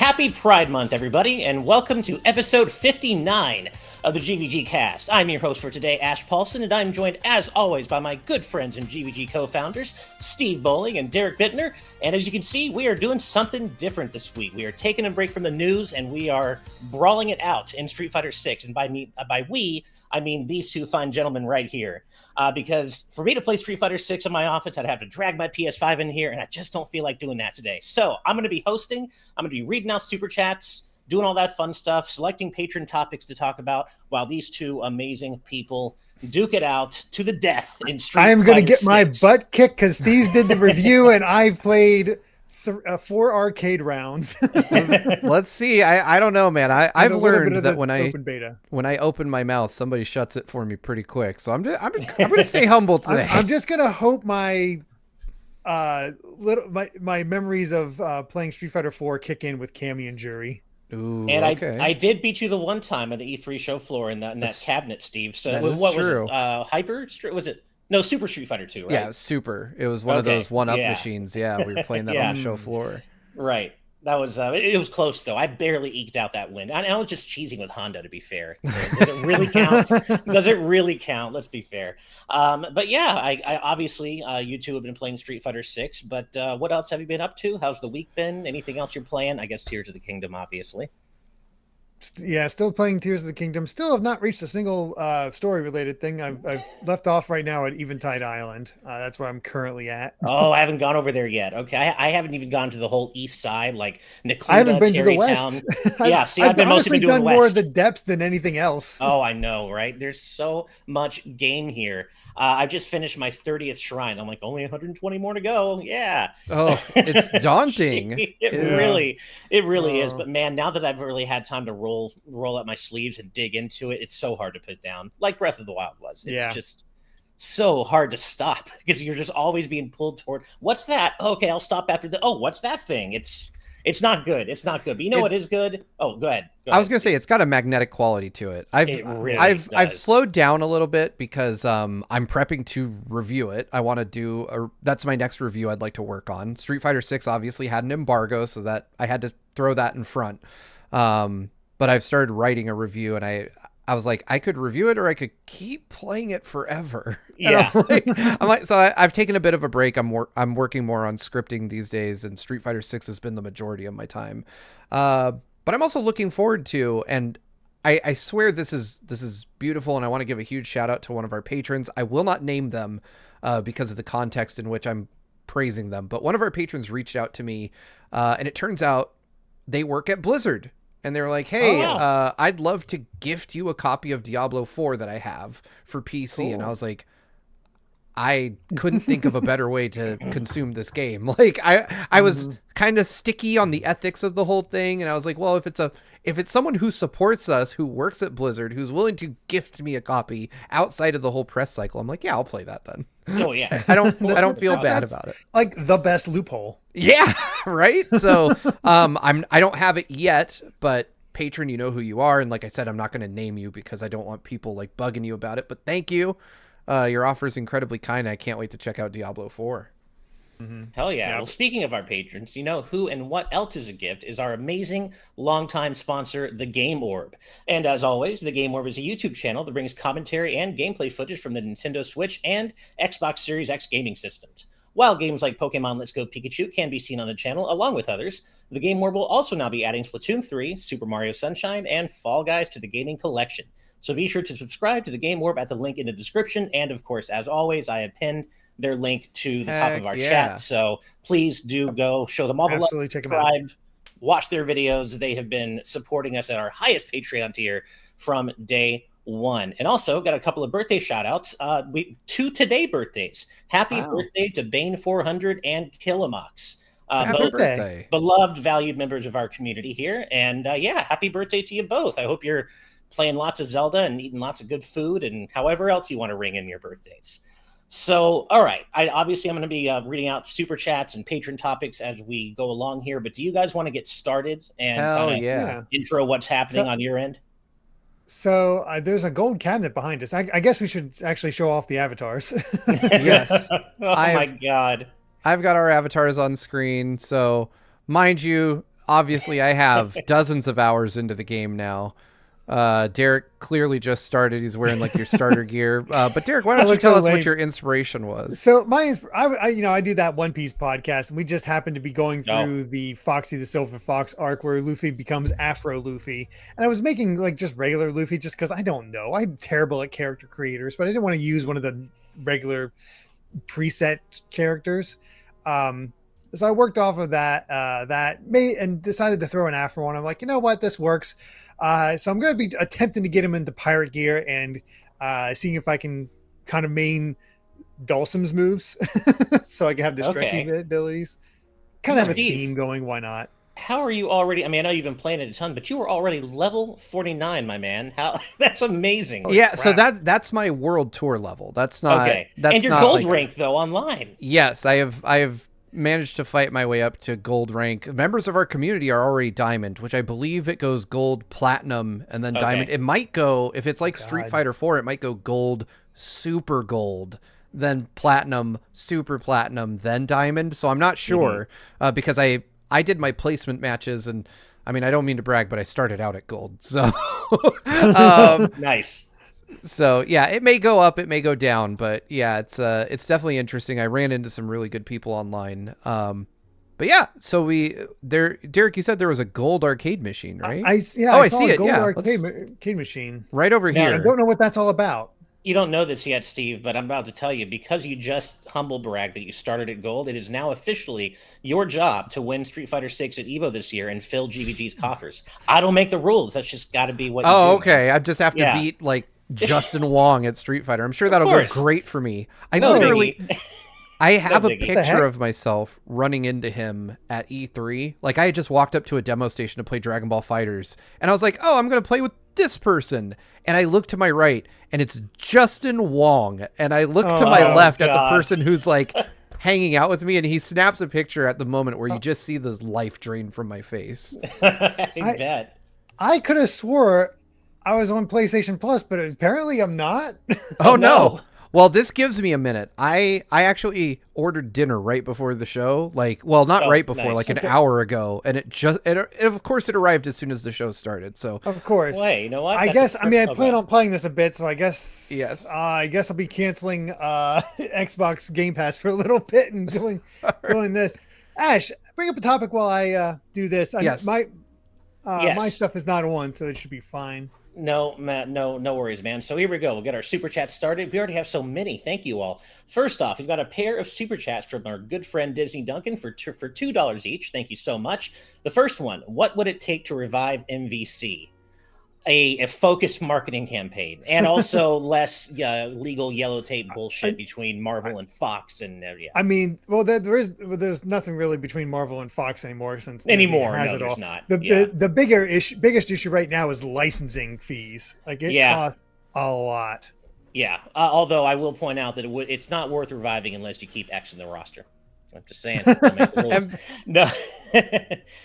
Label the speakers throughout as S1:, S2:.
S1: Happy Pride Month, everybody, and welcome to episode 59 of the GVGCast. I'm your host for today, Ash Paulson, and I'm joined, as always, by my good friends and GVG co-founders, Steve Bowling and Derek Bittner. And as you can see, we are doing something different this week. We are taking a break from the news, and we are brawling it out in Street Fighter 6. And by we, I mean these two fine gentlemen right here. Because for me to play Street Fighter 6 in my office, I'd have to drag my PS5 in here, and I just don't feel like doing that today. So I'm going to be hosting. I'm going to be reading out Superchats, doing all that fun stuff, selecting patron topics to talk about, while these two amazing people duke it out to the death in Street Fighter 6.
S2: I am going to get my butt kicked because Steve did the review, and I played 4 arcade rounds.
S3: Let's see. I don't know, man. I've learned that when I open my mouth, somebody shuts it for me pretty quick. So I'm going to stay humble today.
S2: I'm just going to hope my my memories of playing Street Fighter 4 kick in with Cammy and Jury.
S3: Ooh,
S1: and
S3: okay.
S1: I did beat you the one time on the E3 show floor in that cabinet, Steve. So
S3: that
S1: what was
S3: true.
S1: it? Hyper? Was it? No, Super Street Fighter 2, right?
S3: Yeah, Super. It was one of those one-up machines. Yeah, we were playing that on the show floor.
S1: Right. That was it was close though. I barely eked out that win. I was just cheesing with Honda, to be fair. So does it really count? Does it really count? Let's be fair. But yeah, I obviously you two have been playing Street Fighter 6. But what else have you been up to? How's the week been? Anything else you're playing? I guess Tears of the Kingdom, obviously.
S2: Yeah, still playing Tears of the Kingdom. Still have not reached a single story-related thing. I've left off right now at Eventide Island. That's where I'm currently at.
S1: Oh, I haven't gone over there yet. Okay, I haven't even gone to the whole east side, like Nicola,
S2: I haven't been
S1: Terrytown.
S2: to the west.
S1: Yeah, see, I've been mostly doing the west.
S2: more of the depths than anything else.
S1: Oh, I know, right? There's so much game here. I've just finished my 30th shrine. I'm like, only 120 more to go. Yeah.
S3: Oh, it's daunting.
S1: It really is. But man, now that I've really had time to roll up my sleeves and dig into it, it's so hard to put down. Like Breath of the Wild was. It's just so hard to stop because you're just always being pulled toward. What's that? Okay, I'll stop after the. Oh, what's that thing? It's not good. It's not good. But you know what is good? Oh, go ahead.
S3: I was going to say it's got a magnetic quality to it. I've slowed down a little bit because I'm prepping to review it. I want to do that's my next review I'd like to work on. Street Fighter 6 obviously had an embargo, so that I had to throw that in front. But I've started writing a review, and I was like, I could review it or I could keep playing it forever.
S1: Yeah.
S3: I'm like, so I've taken a bit of a break. I'm working more on scripting these days, and Street Fighter 6 has been the majority of my time. But I'm also looking forward to, and I swear this is beautiful, and I want to give a huge shout out to one of our patrons. I will not name them because of the context in which I'm praising them, but one of our patrons reached out to me, and it turns out they work at Blizzard. And they're like, hey, I'd love to gift you a copy of Diablo 4 that I have for PC. Cool. And I was like, I couldn't think of a better way to consume this game. Like I was kind of sticky on the ethics of the whole thing. And I was like, well, if it's someone who supports us, who works at Blizzard, who's willing to gift me a copy outside of the whole press cycle, I'm like, yeah, I'll play that then.
S1: Oh yeah.
S3: I don't feel bad about it.
S2: Like the best loophole.
S3: Yeah, right. So I don't have it yet, but patron, you know who you are, and like I said, I'm not going to name you because I don't want people like bugging you about it. But thank you. Your offer is incredibly kind. I can't wait to check out Diablo 4.
S1: Hell yeah. Well, speaking of our patrons, you know who and what else is a gift is our amazing longtime sponsor, The Game Orb. And as always, The Game Orb is a YouTube channel that brings commentary and gameplay footage from the Nintendo Switch and Xbox Series X gaming systems. While games like Pokemon Let's Go Pikachu can be seen on the channel, along with others, The Game Orb will also now be adding Splatoon 3, Super Mario Sunshine, and Fall Guys to the gaming collection. So be sure to subscribe to The Game Orb at the link in the description. And of course, as always, I have pinned their link to the top of our chat. So please do go show them all the love.
S2: Check them out.
S1: Watch their videos. They have been supporting us at our highest Patreon tier from day one. And also got a couple of birthday shout outs. Two today birthdays. Happy birthday to Bane 400 and Killamox.
S3: Happy birthday.
S1: Beloved, valued members of our community here. And happy birthday to you both. I hope you're playing lots of Zelda and eating lots of good food and however else you want to ring in your birthdays. So, all right. I'm going to be reading out super chats and patron topics as we go along here. But do you guys want to get started and intro what's happening on your end?
S2: So there's a gold cabinet behind us. I guess we should actually show off the avatars.
S3: Yes.
S1: My God.
S3: I've got our avatars on screen. So mind you, obviously I have dozens of hours into the game now. Derek clearly just started. He's wearing like your starter gear. But Derek, why don't you tell us what your inspiration was?
S2: So I do that One Piece podcast, and we just happened to be going through the Foxy the Silver Fox arc where Luffy becomes Afro Luffy, and I was making like just regular Luffy just because I don't know. I'm terrible at character creators, but I didn't want to use one of the regular preset characters. So I worked off of that and decided to throw an Afro on. I'm like, you know what, this works. So I'm going to be attempting to get him into pirate gear and seeing if I can kind of main Dulcim's moves so I can have the stretching abilities. Kind of have a theme going. Why not?
S1: How are you already? I mean, I know you've been playing it a ton, but you were already level 49, my man. How? That's amazing.
S3: Yeah, so that's my world tour level. That's not
S1: okay.
S3: That's
S1: and your
S3: not
S1: gold
S3: like,
S1: rank though online.
S3: Yes, I have managed to fight my way up to gold rank. Members of our community are already diamond, which I believe it goes gold, platinum, and then diamond. It might go, if it's like Street Fighter 4, it might go gold, super gold, then platinum, super platinum, then diamond. So I'm not sure because I did my placement matches, and I mean, I don't mean to brag, but I started out at gold. So
S1: nice.
S3: So yeah, it may go up, it may go down, but yeah, it's definitely interesting. I ran into some really good people online. But yeah, so Derek, you said there was a gold arcade machine, right?
S2: I see it. Gold arcade machine
S3: right over here.
S2: I don't know what that's all about.
S1: You don't know this yet, Steve, but I'm about to tell you, because you just humble bragged that you started at gold, it is now officially your job to win Street Fighter 6 at EVO this year and fill GVG's coffers. I don't make the rules. That's just got to be what you do.
S3: Oh, okay. I just have to beat like Justin Wong at Street Fighter. I'm sure that'll go great for me. I have a picture of myself running into him at E3. Like, I had just walked up to a demo station to play Dragon Ball FighterZ, and I was like, oh, I'm going to play with this person. And I look to my right, and it's Justin Wong. And I look to my left at the person who's like hanging out with me, and he snaps a picture at the moment where you just see this life drain from my face.
S1: I bet.
S2: I could have swore I was on PlayStation Plus, but apparently I'm not.
S3: Oh, no. Well, this gives me a minute. I actually ordered dinner right before the show. Like, well, not right before, like an hour ago. And of course it arrived as soon as the show started. So
S2: of course.
S1: Wait, you know what?
S2: I plan on playing this a bit, so I guess
S3: yes.
S2: I guess I'll be canceling Xbox Game Pass for a little bit and doing this. Ash, bring up a topic while I do this.
S3: Yes.
S2: My stuff is not on, so it should be fine.
S1: No, Matt, no worries, man. So here we go. We'll get our super chats started. We already have so many. Thank you all. First off, we've got a pair of super chats from our good friend Disney Duncan for $2 each. Thank you so much. The first one: what would it take to revive MVC? A focused marketing campaign, and also less legal yellow tape bullshit between Marvel and Fox. And
S2: I mean, well, there's nothing really between Marvel and Fox anymore since
S1: there's not.
S2: The biggest issue right now is licensing fees. Like it costs a lot.
S1: Yeah. Although I will point out that it's not worth reviving unless you keep X in the roster. I'm just saying. No,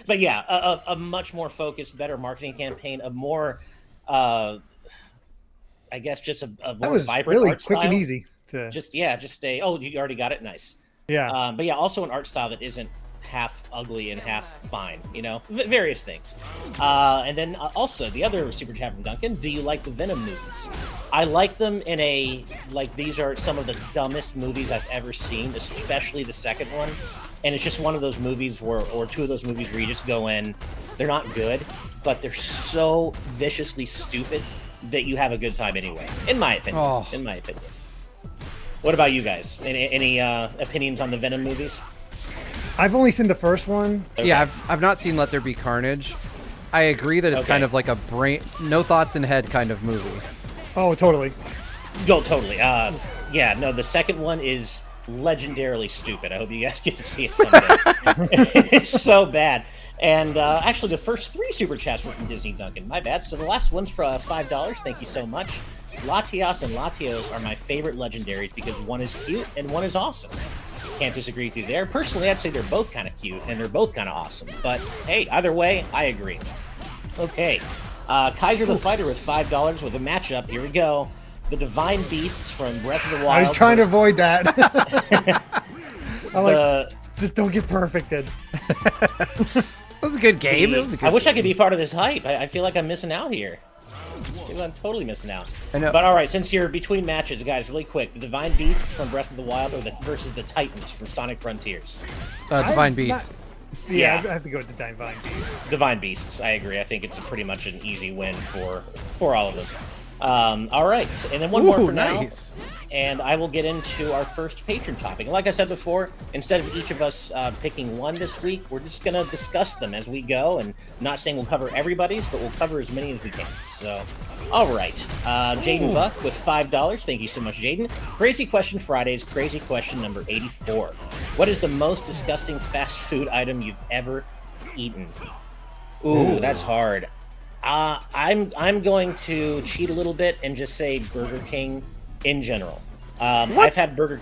S1: but yeah, a much more focused, better marketing campaign, a more, I guess, just a more vibrant
S2: really
S1: art
S2: quick
S1: style.
S2: And easy to
S1: just stay. Oh, you already got it. Nice.
S2: Yeah.
S1: But yeah, also an art style that isn't half ugly and half fine. Various things. And then also the other super chat from Duncan. Do you like the Venom movies? I like them in these are some of the dumbest movies I've ever seen, especially the second one. And it's just one of those movies or two of those movies where you just go in, they're not good, but they're so viciously stupid that you have a good time anyway, in my opinion. In my opinion. What about you guys? Any opinions on the Venom movies?
S2: I've only seen the first one.
S3: Okay. Yeah, I've not seen Let There Be Carnage. I agree that it's kind of like a no thoughts in head kind of movie.
S2: Oh, totally.
S1: Oh, totally. The second one is legendarily stupid. I hope you guys get to see it someday. It's so bad. And actually, the first 3 super chats were from Disney Duncan. My bad. So the last one's for $5. Thank you so much. Latios and Latios are my favorite legendaries because one is cute and one is awesome. Can't disagree with you there. Personally, I'd say they're both kind of cute and they're both kind of awesome. But hey, either way, I agree. Okay. Kaiser the Fighter with $5 with a matchup. Here we go. The Divine Beasts from Breath of the Wild.
S2: I was trying to avoid that. Just don't get perfected.
S3: was a good game.
S1: I wish I could be part of this hype. I feel like I'm missing out here. I'm totally missing out.
S3: I know.
S1: But all right, since you're between matches, guys, really quick, the Divine Beasts from Breath of the Wild versus the Titans from Sonic Frontiers?
S3: Divine Beasts.
S2: Yeah, I have to go with the Divine Beasts.
S1: Divine Beasts, I agree. I think it's pretty much an easy win for all of them. All right, and then one more for
S3: nice.
S1: now, and I will get into our first patron topic. Like I said before, instead of each of us picking one this week, we're just going to discuss them as we go, and not saying we'll cover everybody's, but we'll cover as many as we can. So, all right, Jaden Buck with $5. Thank you so much, Jaden. Crazy Question Fridays, crazy question number 84. What is the most disgusting fast food item you've ever eaten? Ooh, that's hard. I'm going to cheat a little bit and just say Burger King in general. I've had Burger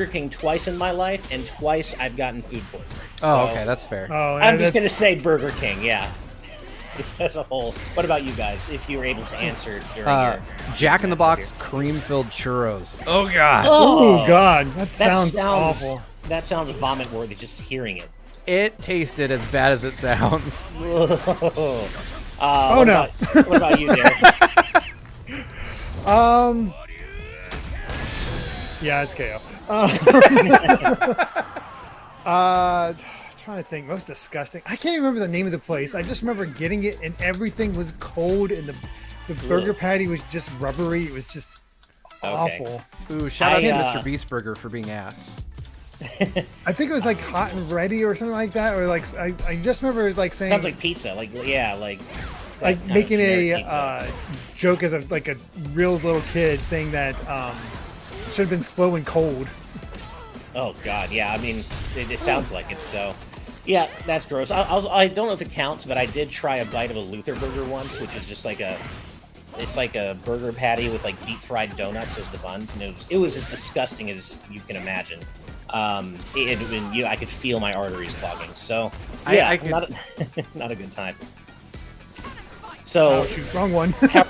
S1: King twice in my life, and twice I've gotten food poisoning. So
S3: Oh, okay, that's fair.
S2: Oh,
S1: I'm just gonna say Burger King. Yeah, just as a whole. What about you guys? If you were able to answer during your
S3: Jack in the Box cream-filled churros. Oh god.
S2: Oh God, that sounds awful.
S1: That sounds vomit worthy just hearing it.
S3: It tasted as bad as it sounds.
S2: Oh no!
S1: What about you, Derek?
S2: Yeah, it's KO. Trying to think, most disgusting. I can't remember the name of the place. I just remember getting it, and everything was cold, and the burger patty was just rubbery. It was just awful.
S3: Ooh, shout out to Mr. Beast Burger for being ass.
S2: I think it was like hot and ready or something like that, or like I just remember like saying
S1: Sounds like pizza. Like
S2: making a joke as a real little kid, saying that should have been slow and cold.
S1: Oh God, yeah. I mean, it sounds like it. So, yeah, that's gross. I don't know if it counts, but I did try a bite of a Luther burger once, which is just like it's like a burger patty with like deep fried donuts as the buns, and it was as disgusting as you can imagine. I could feel my arteries clogging. So yeah, not a good time. So
S2: oh, shoot, wrong one.
S1: how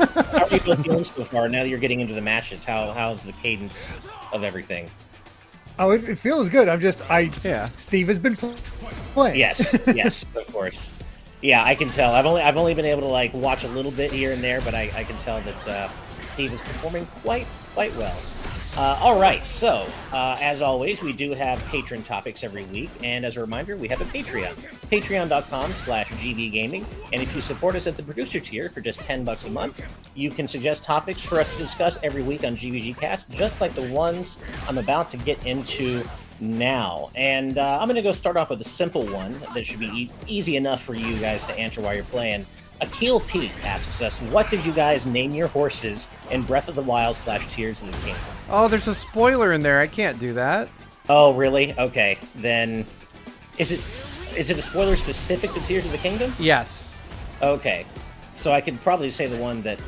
S1: are you both feeling so far? Now that you're getting into the matches, how's the cadence of everything?
S2: Oh, it feels good. Steve has been playing.
S1: Yes, of course. Yeah, I can tell. I've only been able to like watch a little bit here and there, but I can tell that Steve is performing quite well. All right, so as always, we do have patron topics every week, and as a reminder, we have a Patreon, patreon.com/gbgaming, and if you support us at the producer tier for just $10 a month, you can suggest topics for us to discuss every week on GVGCast, just like the ones I'm about to get into now. And I'm going to go start off with a simple one that should be easy enough for you guys to answer while you're playing. Akil P asks us, what did you guys name your horses in Breath of the Wild / Tears of the Kingdom?
S3: Oh, there's a spoiler in there. I can't do that.
S1: Oh, really? Okay, then is it a spoiler specific to Tears of the Kingdom?
S3: Yes.
S1: Okay, so I could probably say the one that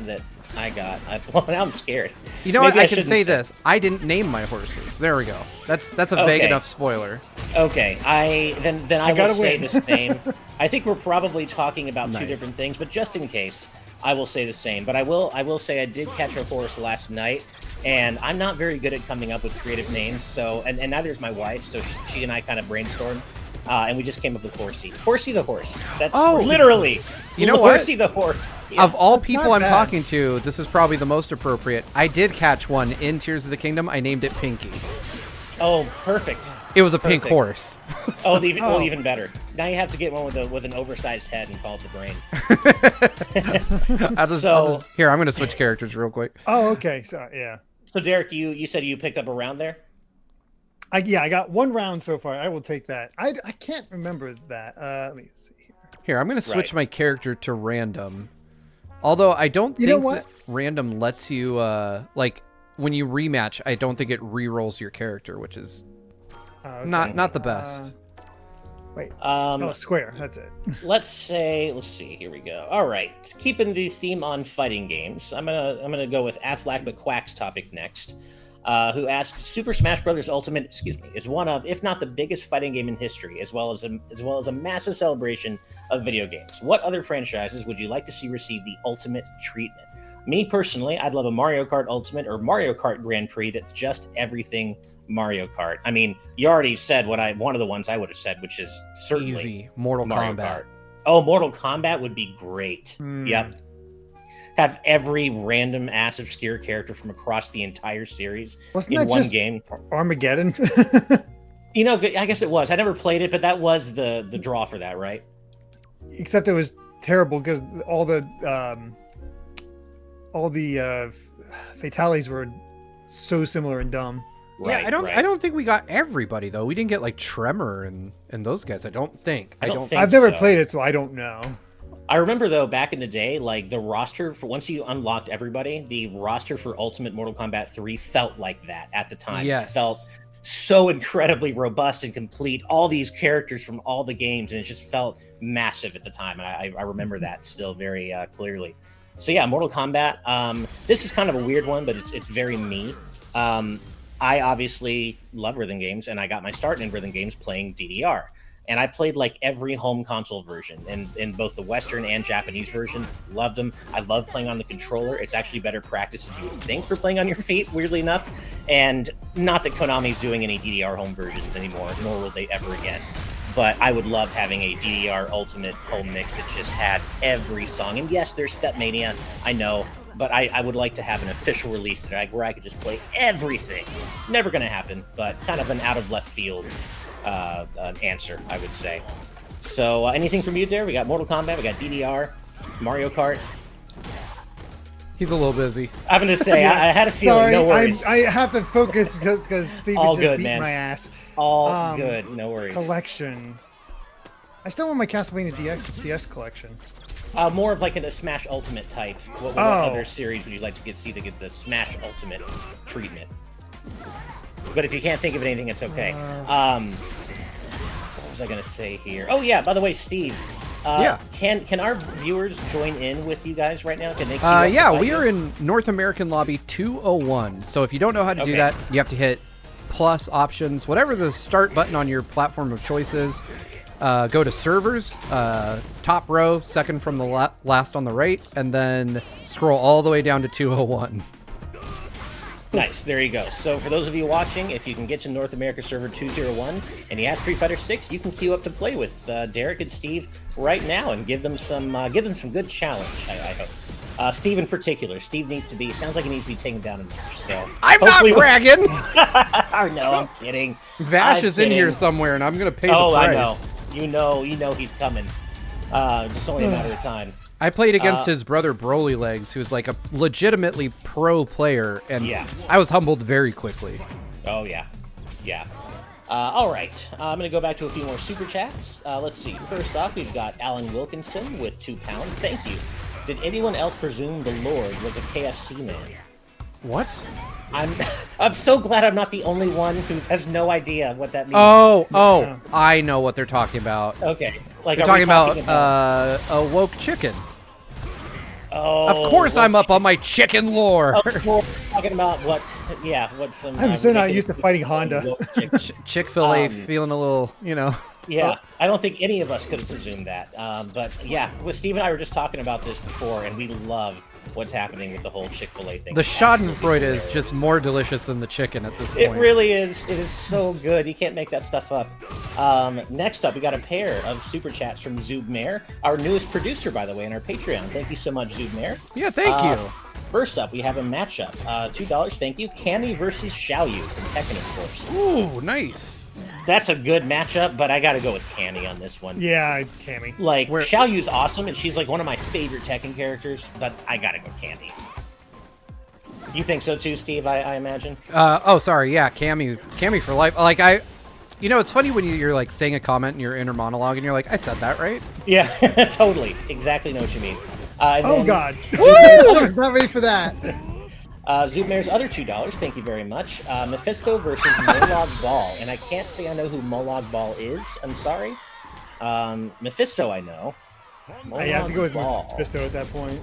S1: I got. Well, now I'm scared.
S3: You know what? I can say this. I didn't name my horses. There we go. That's a vague enough spoiler.
S1: Okay, then I will say the same. I think we're probably talking about two different things, but just in case, I will say the same. But I will say I did catch a horse last night, and I'm not very good at coming up with creative names. So and neither is my wife. So she and I kind of brainstormed, and we just came up with Horsey. Horsey the horse. That's literally.
S3: You know what?
S1: Horsey the horse. Yeah.
S3: Of all people I'm talking to, this is probably the most appropriate. I did catch one in Tears of the Kingdom. I named it Pinky.
S1: Oh, perfect.
S3: It was a pink horse.
S1: Even better. Now you have to get one with an oversized head and call it the brain.
S3: Here, I'm going to switch characters real quick.
S2: Oh, okay. So yeah.
S1: So Derek, you said you picked up a round there?
S2: I got one round so far. I will take that. I can't remember that. Let me see here.
S3: Here, I'm going to switch my character to random. Although I don't think that random lets you like when you rematch, I don't think it re-rolls your character, which is not the best.
S2: Wait. Square. That's it.
S1: Let's see. Here we go. All right. Keeping the theme on fighting games, I'm gonna go with Affleck McQuack's topic next, who asks, Super Smash Bros. Ultimate, is one of, if not the biggest fighting game in history, as well as a massive celebration of video games. What other franchises would you like to see receive the ultimate treatment? Me personally, I'd love a Mario Kart Ultimate or Mario Kart Grand Prix that's just everything Mario Kart. I mean, you already said one of the ones I would have said, which is certainly
S3: easy Mortal
S1: Mario
S3: Kombat.
S1: Kart. Oh, Mortal Kombat would be great.
S2: Hmm.
S1: Yep. Have every random ass obscure character from across the entire series
S2: Wasn't
S1: in
S2: that
S1: one
S2: just
S1: game.
S2: Armageddon?
S1: You know, I guess it was. I never played it, but that was the draw for that, right?
S2: Except it was terrible because all the fatalities were so similar and dumb.
S1: Right,
S3: yeah,
S1: right.
S3: I don't think we got everybody though. We didn't get like Tremor and those guys. I don't think.
S1: I don't think
S2: I've never
S1: so.
S2: played it, so I don't know.
S1: I remember though, back in the day, like the roster for once you unlocked everybody, the roster for Ultimate Mortal Kombat 3 felt like that at the time.
S3: Yes.
S1: It felt so incredibly robust and complete. All these characters from all the games, and it just felt massive at the time. And I remember that still very clearly. So yeah, Mortal Kombat. This is kind of a weird one, but it's very me. I obviously love rhythm games, and I got my start in rhythm games playing DDR. And I played like every home console version, and in both the Western and Japanese versions. Loved them. I love playing on the controller. It's actually better practice than you would think for playing on your feet, weirdly enough. And not that Konami's doing any DDR home versions anymore, nor will they ever again. But I would love having a DDR Ultimate home mix that just had every song. And yes, there's Stepmania, I know. But I would like to have an official release where I could just play everything. Never going to happen, but kind of an out of left field an answer, I would say. So anything from you there? We got Mortal Kombat, we got DDR, Mario Kart.
S3: He's a little busy.
S1: I'm going to say,
S2: Yeah.
S1: I had a feeling,
S2: Sorry,
S1: no worries.
S2: I have to focus because Steve
S1: All
S2: just
S1: good,
S2: beat
S1: man.
S2: my ass.
S1: All good, no worries.
S2: Collection. I still want my Castlevania DS collection.
S1: More of like a Smash Ultimate type. What other series would you like to see to get the Smash Ultimate treatment? But if you can't think of anything, it's okay. What was I going to say here? Oh, yeah, by the way, Steve.
S3: Yeah.
S1: Can our viewers join in with you guys right now? Can they?
S3: Yeah, we are in North American Lobby 201. So if you don't know how to do that, you have to hit plus options, whatever the start button on your platform of choice is. Go to servers, top row, second from the last on the right, and then scroll all the way down to 201.
S1: Nice, there you go. So for those of you watching, if you can get to North America server 201 and you have Street Fighter 6, you can queue up to play with Derek and Steve right now and give them some good challenge. I hope. Steve in particular. Steve needs to be. Sounds like he needs to be taken down a notch. So
S3: I'm not bragging.
S1: No, I'm kidding.
S3: Vash is in here somewhere, and I'm gonna pay the price.
S1: I know. You know he's coming. Just only a matter of time.
S3: I played against his brother Broly Legs, who's like a legitimately pro player, and I was humbled very quickly.
S1: Oh, yeah. Yeah. All right. I'm going to go back to a few more Super Chats. Let's see. First off, we've got Alan Wilkinson with £2. Thank you. Did anyone else presume the Lord was a KFC man?
S3: What?
S1: I'm so glad I'm not the only one who has no idea what that means.
S3: Oh, I know what they're talking about.
S1: Okay. Like,
S3: they're talking about a woke chicken.
S1: Oh,
S3: of course I'm up on my chicken lore.
S1: Of course, talking about what some...
S2: I'm so not used to fighting Honda.
S3: Chick-fil-A feeling a little,
S1: Yeah, I don't think any of us could have presumed that. But yeah, Steve and I were just talking about this before, and we love what's happening with the whole Chick-fil-A thing.
S3: The Schadenfreude is just more delicious than the chicken at this point.
S1: It really is. It is so good. You can't make that stuff up. Next up, we got a pair of Super Chats from Zubmair, our newest producer, by the way, on our Patreon. Thank you so much, Zubmair.
S3: Yeah, thank you.
S1: First up, we have a matchup. $2, thank you. Cammy versus Xiaoyu from Tekken, of course.
S3: Ooh, nice.
S1: That's a good matchup, but I gotta go with Cammy on this one.
S2: Yeah, Cammy.
S1: Like, Xiaoyu's awesome, and she's like one of my favorite Tekken characters, but I gotta go Cammy. You think so too, Steve, I imagine?
S3: Sorry, yeah, Cammy for life. Like, it's funny when you're like saying a comment in your inner monologue, and you're like, I said that, right?
S1: Yeah, totally. Exactly know what you mean.
S2: God. I was not ready for that.
S1: Zubmair's other $2, thank you very much. Mephisto versus Molag Bal, and I can't say I know who Molag Bal is. I'm sorry. Mephisto, I know.
S2: I have to go with Mephisto at that point.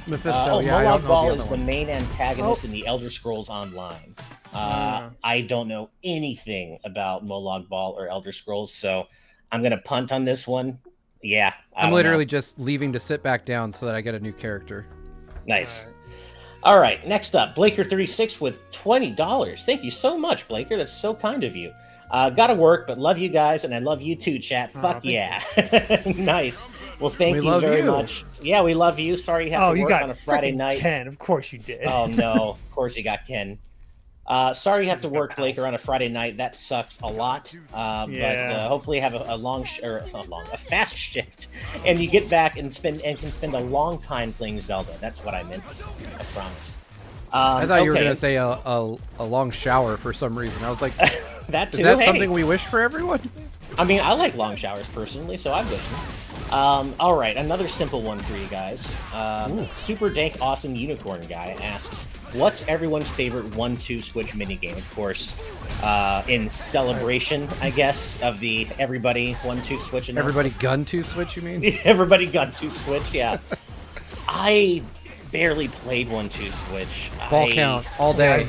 S3: Mephisto,
S1: Molag Bal is the main antagonist in the Elder Scrolls Online. I don't know anything about Molag Bal or Elder Scrolls, so I'm gonna punt on this one. Yeah,
S3: I'm literally just leaving to sit back down so that I get a new character.
S1: Nice. All right, next up, Blaker36 with $20. Thank you so much, Blaker. That's so kind of you. Gotta work, but love you guys, and I love you too, chat. Fuck yeah. Nice. Well, thank you very much. Yeah, we love you. Sorry you have to work on a Friday night.
S2: Ken, of course you did.
S1: Oh, no. Of course you got Ken. Sorry you have to work, Blaker, on a Friday night. That sucks a lot. But hopefully have a fast shift, and you get back and can spend a long time playing Zelda. That's what I meant to say. I promise.
S3: I thought you were gonna say a long shower for some reason. I was like,
S1: that too.
S3: Is that something we wish for everyone?
S1: I mean, I like long showers personally, so I'm wishing. All right, another simple one for you guys. Super Dank Awesome Unicorn Guy asks, what's everyone's favorite 1-2 switch minigame? Of course, in celebration, I guess, of the everybody 1-2 switch.
S3: Everybody gun 2 switch, you mean?
S1: Everybody gun 2 switch, yeah. I barely played 1-2 switch.
S3: Ball count all day.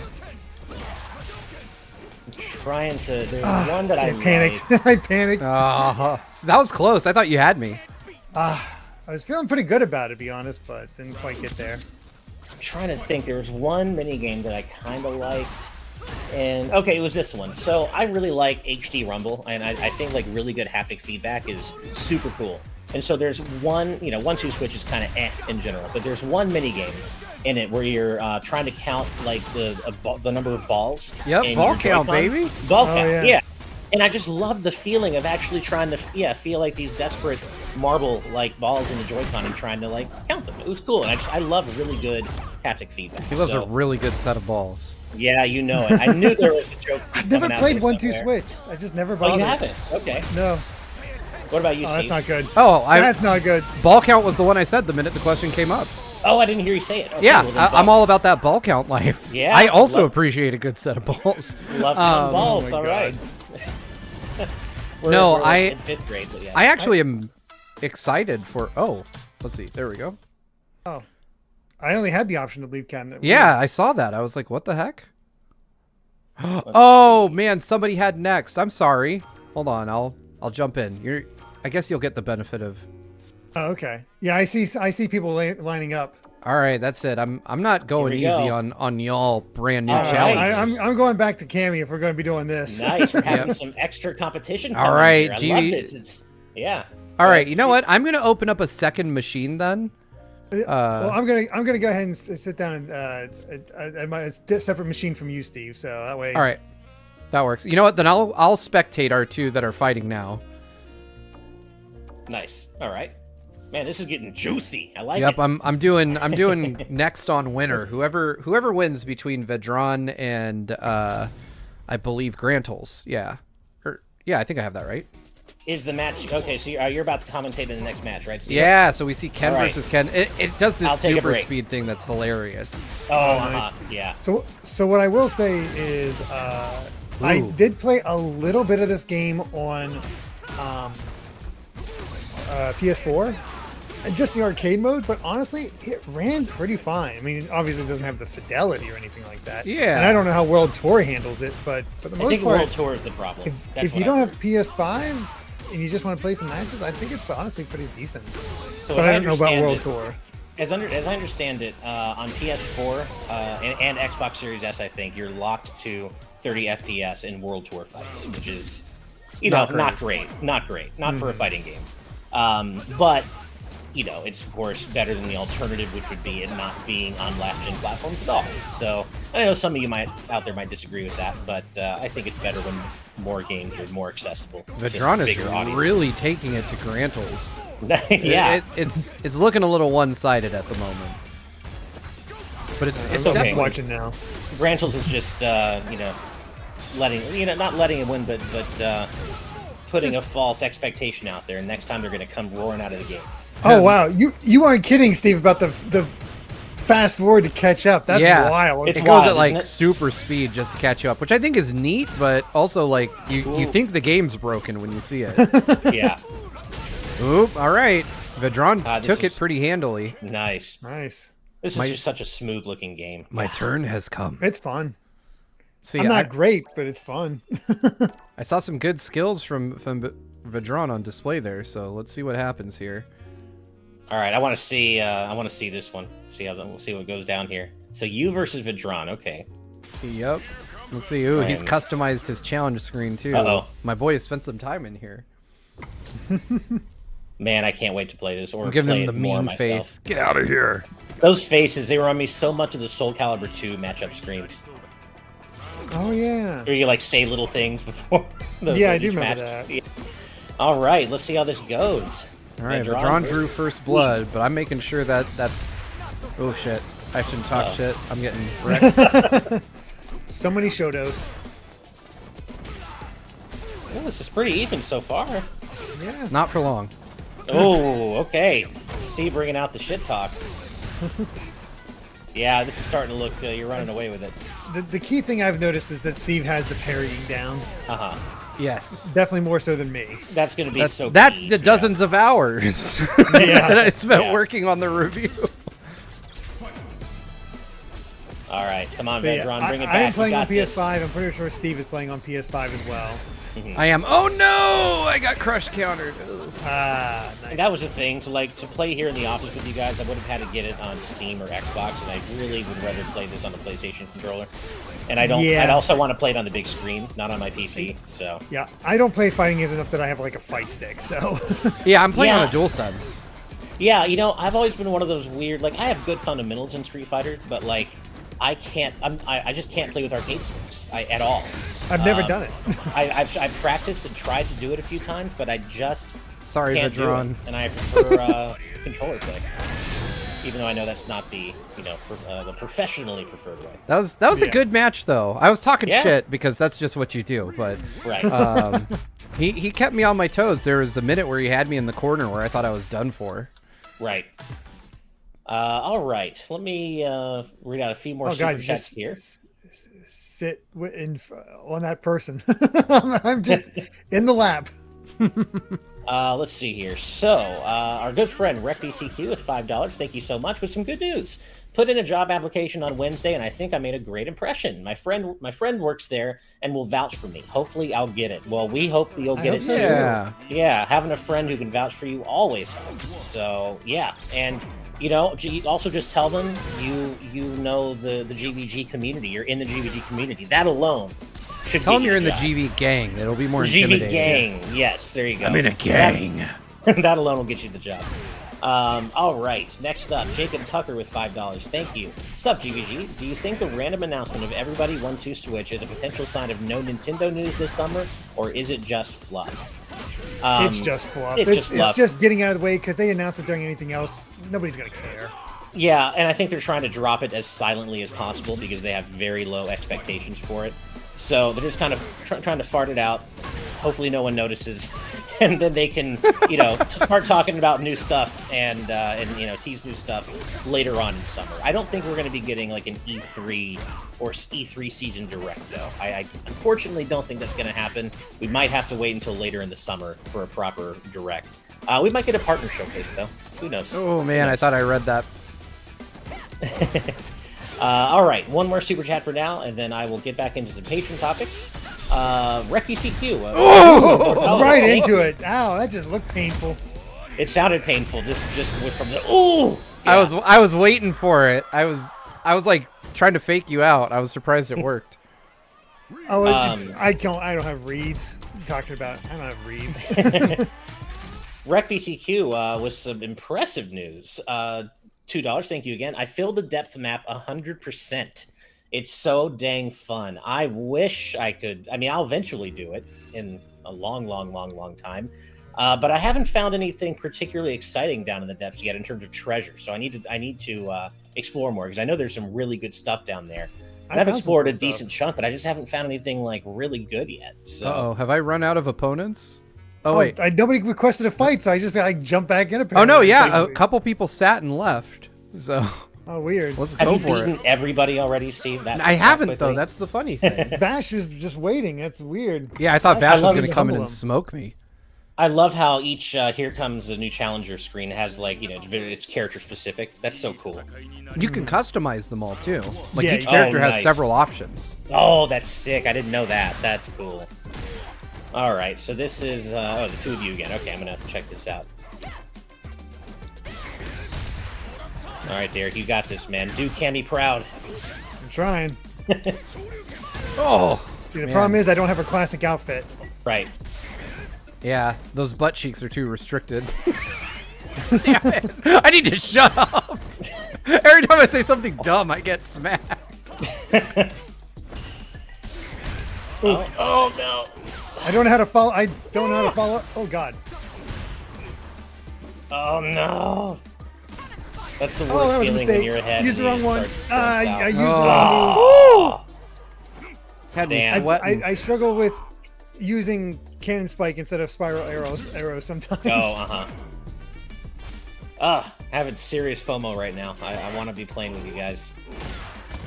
S1: I'm trying to. There's one that I
S2: panicked. I panicked.
S3: That was close. I thought you had me.
S2: I was feeling pretty good about it, to be honest, but didn't quite get there.
S1: I'm trying to think. There was one minigame that I kind of liked. And okay, it was this one. So I really like HD Rumble, and I think like really good haptic feedback is super cool. And so there's one, 1-2 switch is kind of in general, but there's one minigame in it where you're trying to count like the number of balls.
S3: Yep, ball count, baby.
S1: Ball count, yeah. And I just love the feeling of actually trying to, feel like these desperate marble-like balls in the Joy-Con and trying to like count them. It was cool, and I love really good haptic feedback.
S3: He loves a really good set of balls.
S1: Yeah, you know it. I knew there was a joke.
S2: I've never played 1-2 switch. I just never bothered.
S1: Oh, you haven't? Okay.
S2: No.
S1: What about you, Steve?
S2: That's not good.
S3: That's
S2: not good.
S3: Ball count was the one I said the minute the question came up.
S1: Oh, I didn't hear you say it. Okay,
S3: yeah, I'm all about that ball count life.
S1: Yeah.
S3: I also appreciate a good set of balls.
S1: Love balls. All right.
S3: No,
S1: we're in 5th grade, but yeah.
S3: I actually am excited for. Oh, let's see. There we go.
S2: Oh, I only had the option to leave cabinet.
S3: Yeah, I saw that. I was like, what the heck? Oh man, somebody had next. I'm sorry. Hold on, I'll jump in. I guess you'll get the benefit of.
S2: Oh, okay. Yeah, I see people lining up.
S3: All right, that's it. I'm not going easy on y'all brand new challenges.
S2: I'm going back to Cammy if we're going to be doing this.
S1: Nice. We're having some extra competition.
S3: All right,
S1: I love this.
S3: All right, you know what? I'm gonna open up a second machine then.
S2: Well, I'm gonna go ahead and sit down at my separate machine from you, Steve. So that way.
S3: All right, that works. You know what? Then I'll spectate our two that are fighting now.
S1: Nice. All right. Man, this is getting juicy. I like it.
S3: Yep, I'm doing next on winner. Whoever wins between Vedran and I believe Grantles. Yeah. I think I have that right.
S1: Is the match okay? So you're about to commentate in the next match, right, Steve?
S3: Yeah. So we see Ken versus Ken. It does this super speed thing that's hilarious.
S1: Oh, nice. Yeah.
S2: So what I will say is I did play a little bit of this game on PS4. Just the arcade mode, but honestly, it ran pretty fine. I mean, obviously it doesn't have the fidelity or anything like that.
S3: Yeah.
S2: And I don't know how World Tour handles it, but for the most part... I think
S1: World Tour is the problem.
S2: If you don't have PS5 and you just want to play some matches, I think it's honestly pretty decent.
S1: So
S2: but I don't know about World Tour.
S1: As I understand it, on PS4 and Xbox Series S, I think, you're locked to 30 FPS in World Tour fights, which is, not great. Not for a fighting game. But... it's of course better than the alternative, which would be it not being on last-gen platforms at all. So I know some of you out there might disagree with that, but I think it's better when more games are more accessible.
S3: Vedran is really taking it to Grantles.
S1: Yeah,
S3: it's looking a little one-sided at the moment, but it's
S2: definitely watching now.
S1: Grantles is just letting not letting it win, but putting a false expectation out there, and next time they're going to come roaring out of the game.
S2: Oh wow, you aren't kidding, Steve, about the fast forward to catch up. That's wild.
S3: It goes at like super speed just to catch up, which I think is neat, but also like you think the game's broken when you see it.
S1: Yeah.
S3: Oop, all right. Vedran took it pretty handily.
S1: Nice.
S2: This
S1: is just such a smooth looking game.
S3: My turn has come.
S2: It's fun.
S3: See,
S2: I'm not great, but it's fun.
S3: I saw some good skills from Vedran on display there, so let's see what happens here.
S1: All right, I want to see this one. We'll see what goes down here. So you versus Vidron, okay.
S3: Yep. Let's see. Ooh, he's
S1: And-
S3: customized his challenge screen too.
S1: Uh-oh.
S3: My boy has spent some time in here.
S1: Man, I can't wait to play this or
S3: I'm giving
S1: play
S3: him
S1: it
S3: the
S1: more
S3: mean
S1: myself.
S3: face. Get out of here.
S1: Those faces, they remind me so much of the Soul Calibur 2 matchup screens.
S2: Oh yeah.
S1: Where you like say little things before
S2: Yeah, I do
S1: each
S2: remember
S1: match.
S2: that.
S1: Yeah. All right, let's see how this goes.
S3: All right,
S1: Vedran
S3: Vedran
S1: versus-
S3: drew first blood, but I'm making sure that's. Oh shit! I shouldn't talk
S1: Uh-oh.
S3: shit. I'm getting wrecked.
S2: So many Shotos.
S1: Oh, this is pretty even so far.
S2: Yeah.
S3: Not for long.
S1: Oh, okay. Steve bringing out the shit talk. Yeah, this is starting to look. You're running away with it.
S2: The key thing I've noticed is that Steve has the parrying down.
S1: Uh huh.
S3: Yes.
S2: Definitely more so than me.
S1: That's gonna be
S3: That's,
S1: so.
S3: that's
S1: key,
S3: the
S1: yeah.
S3: dozens of hours
S2: Yeah.
S3: that I spent
S1: Yeah.
S3: working on the review.
S1: All right, come on,
S2: So, yeah,
S1: Vedran, bring it
S2: I
S1: back.
S2: am
S1: You
S2: playing on
S1: got this.
S2: PS5. I'm pretty sure Steve is playing on PS5 as well.
S3: I am. Oh no! I got crush countered. Ugh.
S2: Ah, nice.
S1: And that was the thing to play here in the office with you guys. I would have had to get it on Steam or Xbox, and I really would rather play this on the PlayStation controller. And I don't.
S2: Yeah.
S1: I'd also want to play it on the big screen, not on my PC. So
S2: Yeah, I don't play fighting games enough that I have like a fight stick. So
S3: Yeah, I'm playing on
S1: Yeah.
S3: a DualSense.
S1: yeah, I've always been one of those weird. Like I have good fundamentals in Street Fighter, but like I can't. I just can't play with arcade sticks at all.
S2: I've never done it.
S1: I've practiced and tried to do it a few times, but I just
S3: Sorry,
S1: can't do
S3: Vedran.
S1: it, and I prefer controller play. Even though I know that's not the the professionally preferred way.
S3: That was a
S2: Yeah.
S3: good match though. I was talking
S1: Yeah.
S3: shit because that's just what you do, but
S1: Right.
S3: he kept me on my toes. There was a minute where he had me in the corner where I thought I was done for.
S1: Right. All right. Let me read out a few more
S2: Oh
S1: super
S2: god, you
S1: chats
S2: just
S1: here.
S2: sit on that person. I'm just in the lap.
S1: Let's see here. So, our good friend RecBCQ with $5. Thank you so much. With some good news. Put in a job application on Wednesday, and I think I made a great impression. My friend works there and will vouch for me. Hopefully, I'll get it. Well, we hope that you'll
S2: I
S1: get
S2: hope
S1: it
S2: so,
S1: too.
S2: too.
S3: Yeah.
S1: Yeah, having a friend who can vouch for you always helps. So yeah, and also just tell them you know the GVG community. You're in the GVG community. That alone should
S3: Tell
S1: get
S3: him
S1: you
S3: you're in the
S1: job.
S3: GV gang. It'll be more
S1: GV
S3: intimidating.
S1: gang. Yes, there you go.
S3: I'm in a gang.
S1: That alone will get you the job. All right, next up, Jacob Tucker with $5. Thank you. Sup, GVG? Do you think the random announcement of Everybody 1-2 Switch is a potential sign of no Nintendo news this summer, or is it just fluff?
S2: It's just fluff.
S1: it's just fluff.
S2: It's just getting out of the way because they announce it during anything else. Nobody's gonna care.
S1: Yeah, and I think they're trying to drop it as silently as possible because they have very low expectations for it. So they're just kind of trying to fart it out. Hopefully no one notices, and then they can, start talking about new stuff and tease new stuff later on in summer. I don't think we're going to be getting like an E3 or E3 season direct though. I unfortunately don't think that's going to happen. We might have to wait until later in the summer for a proper direct. We might get a partner showcase though. Who knows?
S3: Oh man, I thought I read that.
S1: All right, one more super chat for now, and then I will get back into some patron topics. RecBCQ.
S2: Right
S1: thank
S2: into
S1: you.
S2: it. Ow, that just looked painful.
S1: It sounded painful. Just from the ooh.
S3: I
S1: Yeah.
S3: I was waiting for it. I was like trying to fake you out. I was surprised it worked.
S2: Oh, I don't have reads. What are you talking about? I don't have reads.
S1: RecBCQ with some impressive news. $2. Thank you again. I filled the depth map 100%. It's so dang fun. I wish I could. I mean, I'll eventually do it in a long time. But I haven't found anything particularly exciting down in the depths yet in terms of treasure. So I need to explore more because I know there's some really good stuff down there. And I've
S2: found some
S1: explored a
S2: cool stuff.
S1: decent chunk, but I just haven't found anything like really good yet. So
S3: Uh-oh, have I run out of opponents? Oh wait.
S2: Nobody requested a fight, so I just jumped back in.
S3: Oh
S2: Apparently.
S3: no, yeah,
S2: It's like-
S3: a couple people sat and left. So
S2: Oh, weird.
S3: let's
S1: have
S3: go
S1: you
S3: for
S1: beaten
S3: it.
S1: everybody already, Steve?
S3: I haven't though.
S1: quickly?
S3: That's the funny thing.
S2: Vash is just waiting. That's weird.
S3: Yeah, I thought
S2: I
S3: Vash was
S1: love
S3: gonna
S2: to
S3: come in
S2: humble
S3: and
S2: him.
S3: smoke me.
S1: I love how each here comes a new challenger screen has it's character specific. That's so cool.
S3: You can customize them all too. Like
S2: Yeah,
S3: each
S2: you-
S3: character
S1: Oh,
S3: has
S1: nice.
S3: several options.
S1: Oh, that's sick. I didn't know that. That's cool. All right, so this is the two of you again. Okay, I'm gonna check this out. All right, Derek, you got this, man. Do Cammy proud.
S2: I'm trying.
S3: Oh.
S2: See, the problem is I don't have a classic outfit.
S1: Right.
S3: Yeah, those butt cheeks are too restricted. Damn it. I need to shut up. Every time I say something dumb, I get smacked.
S1: Oh no.
S2: I don't know how to follow. I don't know how to follow. Oh God.
S1: Oh no. That's the
S2: Oh,
S1: worst
S2: that was a
S1: feeling
S2: mistake.
S1: when you're ahead.
S2: Used the
S1: and
S2: wrong one.
S1: it starts going
S2: I
S1: south.
S2: used the wrong
S3: Had me
S1: Damn.
S2: move.
S3: sweating.
S2: I struggle with using cannon spike instead of spiral arrows sometimes.
S1: Oh, having serious FOMO right now. I want to be playing with you guys.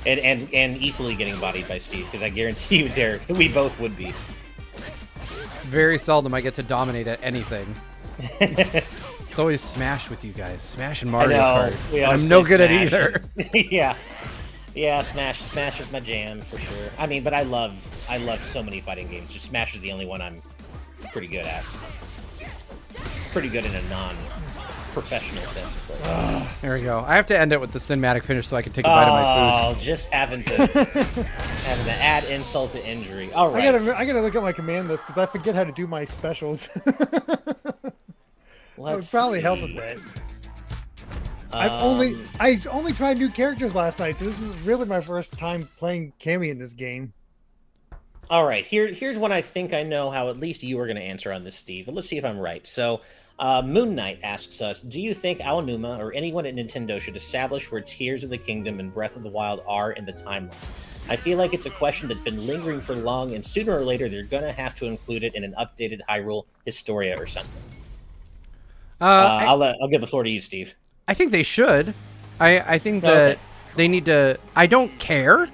S1: And equally getting bodied by Steve, because I guarantee you, Derek, we both would be.
S3: It's very seldom I get to dominate at anything. It's always Smash with you guys. Smash and Mario Kart.
S1: We
S3: And
S1: always
S3: I'm no
S1: play
S3: good at
S1: Smash.
S3: either.
S1: Yeah, Smash is my jam for sure. I mean, but I love so many fighting games. Just Smash is the only one I'm pretty good at. Pretty good in a non-professional sense, of course.
S3: There we go. I have to end it with the cinematic finish so I can take a bite of my food.
S1: Oh, just having to add insult to injury. All right.
S2: I gotta look at my command list because I forget how to do my specials. That would probably help a bit. I only tried new characters last night, so this is really my first time playing Cammy in this game.
S1: All right, here's one I think I know how at least you are going to answer on this, Steve. But let's see if I'm right. So, Moon Knight asks us, do you think Aonuma or anyone at Nintendo should establish where Tears of the Kingdom and Breath of the Wild are in the timeline? I feel like it's a question that's been lingering for long, and sooner or later they're going to have to include it in an updated Hyrule Historia or something. I'll give the floor to you, Steve.
S3: I think they should. I think that they need to. I don't care,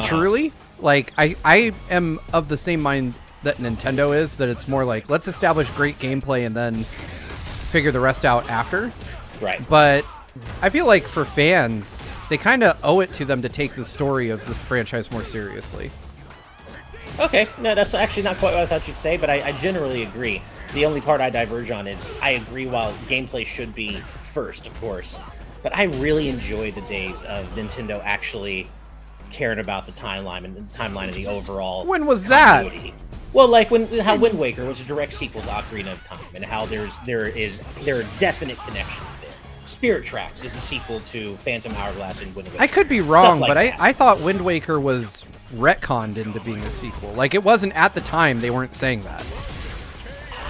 S3: truly. Like, I am of the same mind that Nintendo is, that it's more like, let's establish great gameplay and then figure the rest out after.
S1: Right.
S3: But I feel like for fans, they kind of owe it to them to take the story of the franchise more seriously.
S1: Okay, no, that's actually not quite what I thought you'd say, but I generally agree. The only part I diverge on is I agree while gameplay should be first, of course, but I really enjoy the days of Nintendo actually caring about the timeline and the overall.
S3: When was that?
S1: continuity. Well, like how Wind Waker was a direct sequel to Ocarina of Time, and how there are definite connections there. Spirit Tracks is a sequel to Phantom Hourglass and Wind Waker.
S3: I could be wrong,
S1: Stuff like
S3: but
S1: that.
S3: I thought Wind Waker was retconned into being a sequel. Like, it wasn't at the time, they weren't saying that.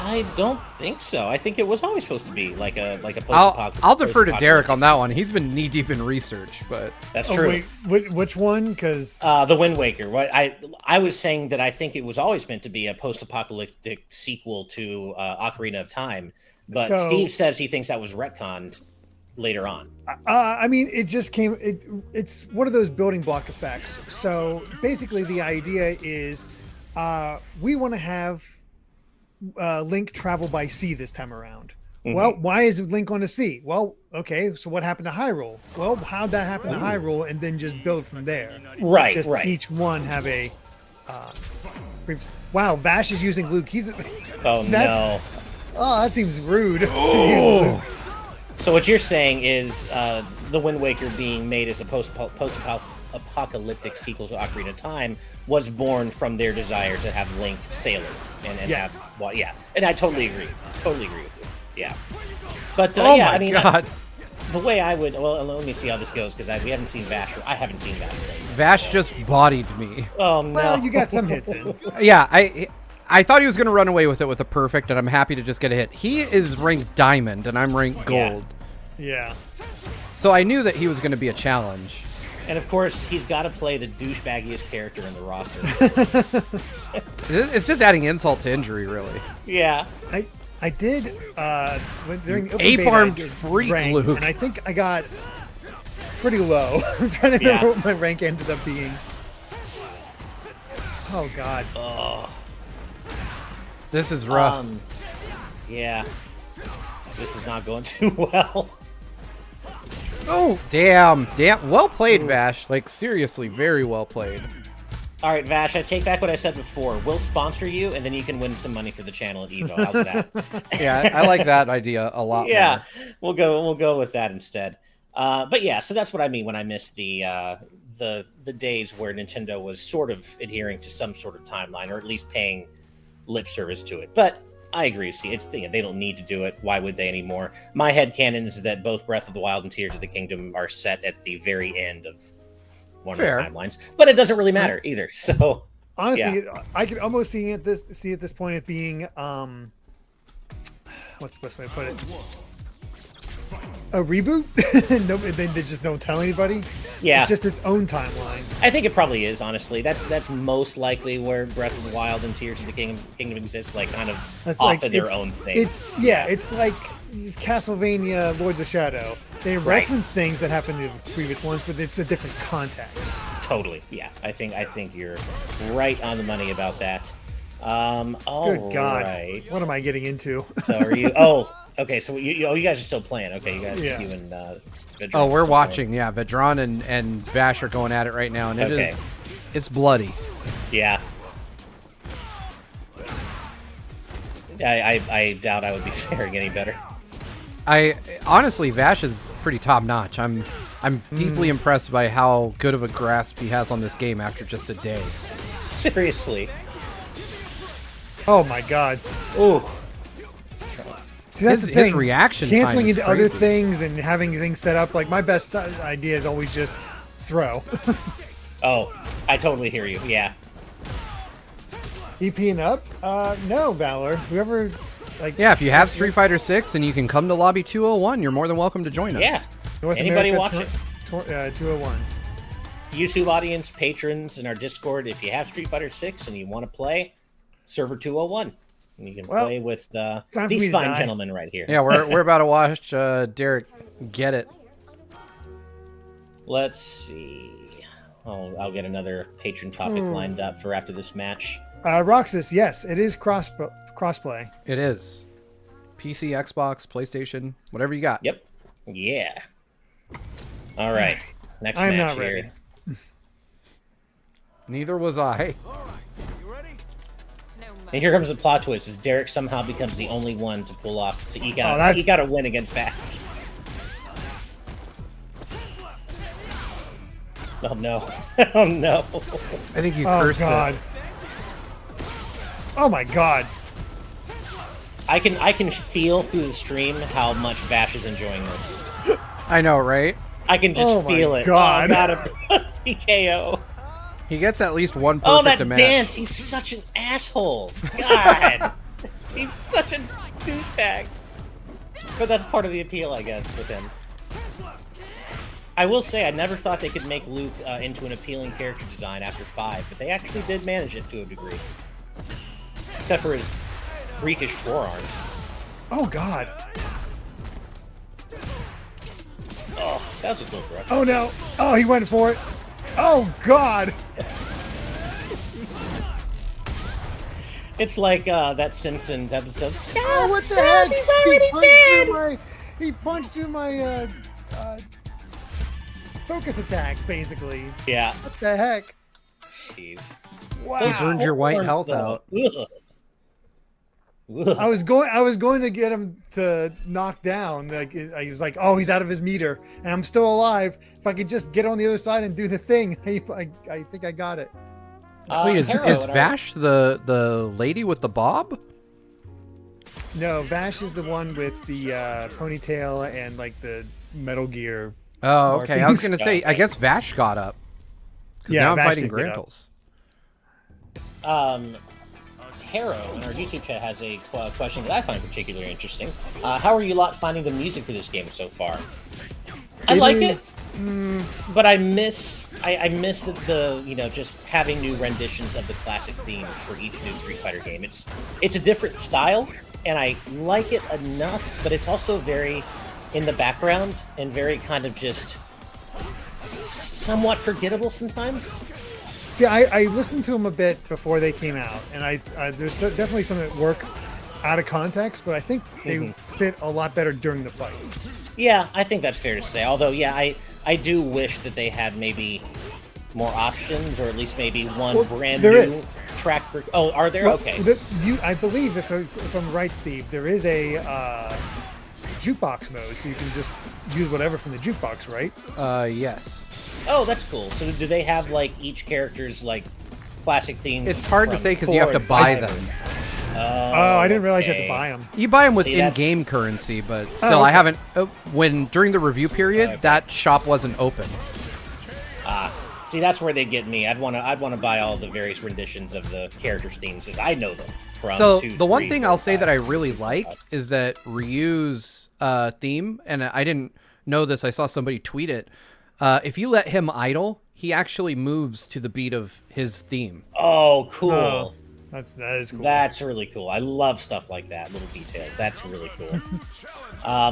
S1: I don't think so. I think it was always supposed to be like a
S3: I'll defer to Derek on that one. He's been knee deep in research, but
S1: That's true.
S2: Wait, which one? Because
S1: The Wind Waker. What I was saying that I think it was always meant to be a post-apocalyptic sequel to Ocarina of Time, but
S2: So-
S1: Steve says he thinks that was retconned later on.
S2: I mean, it just came. It's one of those building block effects. So basically, the idea is we want to have Link travel by sea this time around.
S1: Mm-hmm.
S2: Well, why is Link on the sea? Well, okay, so what happened to Hyrule? Well, how'd that happen to Hyrule? And then just build from there.
S1: Right,
S2: Just
S1: right.
S2: each one have a. Wow, Vash is using Luke. He's.
S1: Oh no.
S2: Oh, that seems rude. to use Luke.
S1: So what you're saying is The Wind Waker being made as a post-apocalyptic sequel to Ocarina of Time was born from their desire to have Link sailor and
S2: Yes.
S1: have yeah. And I totally agree. Totally agree with you. Yeah. But
S3: oh
S1: yeah,
S3: my
S1: I mean,
S3: god.
S1: the way I would, well, let me see how this goes because we haven't seen Vash. I haven't seen Vash.
S3: Vash just bodied me.
S1: Oh no!
S2: Well, you got some hits in.
S3: Yeah, I thought he was going to run away with it with a perfect, and I'm happy to just get a hit. He is ranked diamond, and I'm ranked gold.
S2: Yeah.
S3: So I knew that he was going to be a challenge.
S1: And of course, he's got to play the douchebaggiest character in the roster.
S3: It's just adding insult to injury, really.
S1: Yeah.
S2: I did during the open
S3: Ape-armed
S2: beta, I did
S3: freak,
S2: ranked,
S3: Luke.
S2: and I think I got pretty low. I'm trying to remember what my rank ended up being. Oh god.
S1: Oh.
S3: This is rough.
S1: Yeah. This is not going too well.
S3: Oh, damn. Well played, Vash. Like, seriously, very well played.
S1: All right, Vash, I take back what I said before. We'll sponsor you, and then you can win some money for the channel at Evo. How's that?
S3: Yeah, I like that idea a lot
S1: Yeah,
S3: more.
S1: we'll go with that instead. But yeah, so that's what I mean when I miss the days where Nintendo was sort of adhering to some sort of timeline, or at least paying lip service to it. But I agree, see, they don't need to do it. Why would they anymore? My headcanon is that both Breath of the Wild and Tears of the Kingdom are set at the very end of one
S3: Fair.
S1: of the timelines, but it doesn't really matter either. So
S2: honestly, I could almost see at this point it being what's the best way to put it? A reboot? No, they just don't tell anybody.
S1: Yeah,
S2: it's just its own timeline.
S1: I think it probably is. Honestly, that's most likely where Breath of the Wild and Tears of the Kingdom exists, like kind of off of their own thing.
S2: It's like Castlevania, Lords of Shadow. They reference things that happened in the previous ones, but it's a different context.
S1: Totally, yeah. I think you're right on the money about that.
S2: Good God, what am I getting into?
S1: So are you? Oh. Okay, so you guys are still playing. Okay, you guys, you and Vedran.
S3: Oh, we're watching. Yeah, Vedran and Vash are going at it right now, and it's bloody.
S1: Yeah. I doubt I would be faring any better.
S3: I honestly, Vash is pretty top notch. I'm deeply impressed by how good of a grasp he has on this game after just a day.
S1: Seriously.
S2: Oh my God.
S1: Ooh.
S2: See, that's the thing.
S3: His reaction
S2: canceling
S3: time is
S2: into
S3: crazy.
S2: other things and having things set up. Like my best idea is always just throw.
S1: Oh, I totally hear you. Yeah.
S2: EPing up? No, Valor. Whoever, like.
S3: Yeah, if you have Street Fighter 6 and you can come to Lobby 201, you're more than welcome to join us.
S1: Yeah.
S2: North
S1: Anybody
S2: America,
S1: watching?
S2: 201.
S1: YouTube audience, patrons, and our Discord. If you have Street Fighter 6 and you want to play, server 201. And you can play with these fine gentlemen right here.
S3: Yeah, we're about to watch Derek get it.
S1: Let's see. I'll get another patron topic lined up for after this match.
S2: Roxas, yes, it is crossplay.
S3: It is. PC, Xbox, PlayStation, whatever you got.
S1: Yep. Yeah. All right. Next
S2: I'm
S1: match
S2: not ready.
S1: here.
S3: Neither was I.
S1: And here comes the plot twist: as Derek somehow becomes the only one to pull off to eke out a win against Vash. Oh no! Oh no!
S3: I think you cursed it.
S2: Oh my God!
S1: I can feel through the stream how much Vash is enjoying this.
S3: I know, right?
S1: I can just feel it.
S2: God.
S1: Oh, not a PKO.
S3: He gets at least one perfect
S1: Oh, that
S3: match.
S1: dance! He's such an asshole. God, he's such a douchebag. But that's part of the appeal, I guess, with him. I will say, I never thought they could make Luke into an appealing character design after 5, but they actually did manage it to a degree. Except for his freakish forearms.
S2: Oh God!
S1: Oh, that was a good throw.
S2: Oh no! Oh, he went for it. Oh God!
S1: It's like that Simpsons episode. Stop!
S2: Oh, what the
S1: stop,
S2: heck?
S1: He's already dead!
S2: He punched through my focus attack, basically.
S1: Yeah.
S2: What the heck?
S1: Jeez.
S2: Wow.
S3: He's earned your white health out.
S1: Ugh.
S2: I was going to get him to knock down. Like he was like, "Oh, he's out of his meter, and I'm still alive. If I could just get on the other side and do the thing, I think I got it."
S3: Wait, is Vash the lady with the bob?
S2: No, Vash is the one with the ponytail and like the Metal Gear.
S3: Oh, okay. I was gonna say,
S1: Okay.
S3: I guess Vash got up.
S2: Yeah,
S3: now I'm
S2: Vash
S3: fighting
S2: did get up.
S3: Grantles.
S1: Harrow in our YouTube chat has a question that I find particularly interesting. How are you lot finding the music for this game so far? I like it, but I miss the just having new renditions of the classic themes for each new Street Fighter game. It's a different style, and I like it enough, but it's also very in the background and very kind of just somewhat forgettable sometimes.
S2: See, I listened to them a bit before they came out, and there's definitely some that work out of context, but I think they fit a lot better during the fights.
S1: Yeah, I think that's fair to say. Although, yeah, I do wish that they had maybe more options, or at least maybe one brand new track for. Oh, are there?
S2: Well,
S1: okay.
S2: I believe, if I'm right, Steve, there is a jukebox mode, so you can just use whatever from the jukebox, right?
S3: Yes.
S1: Oh, that's cool. So do they have like each character's like classic themes?
S3: It's hard to
S1: from
S3: say because you
S1: 4
S3: have to
S1: and
S3: buy
S1: 5?
S3: them.
S2: Oh, I didn't realize you had to
S1: okay.
S2: buy them.
S3: You buy them with
S1: See, that's-
S3: in-game currency, but still,
S2: okay.
S3: I haven't. During the review period,
S1: Okay.
S3: that shop wasn't open.
S1: See, that's where they get me. I'd want to buy all the various renditions of the characters' themes as I know them from.
S3: So
S1: 2,
S3: the one
S1: 3,
S3: thing
S1: 4,
S3: I'll say
S1: 5.
S3: that I really like is that Ryu's theme, and I didn't know this. I saw somebody tweet it. If you let him idle, he actually moves to the beat of his theme.
S1: Oh, cool.
S2: Oh, that is cool.
S1: That's really cool. I love stuff like that, little details. That's really cool.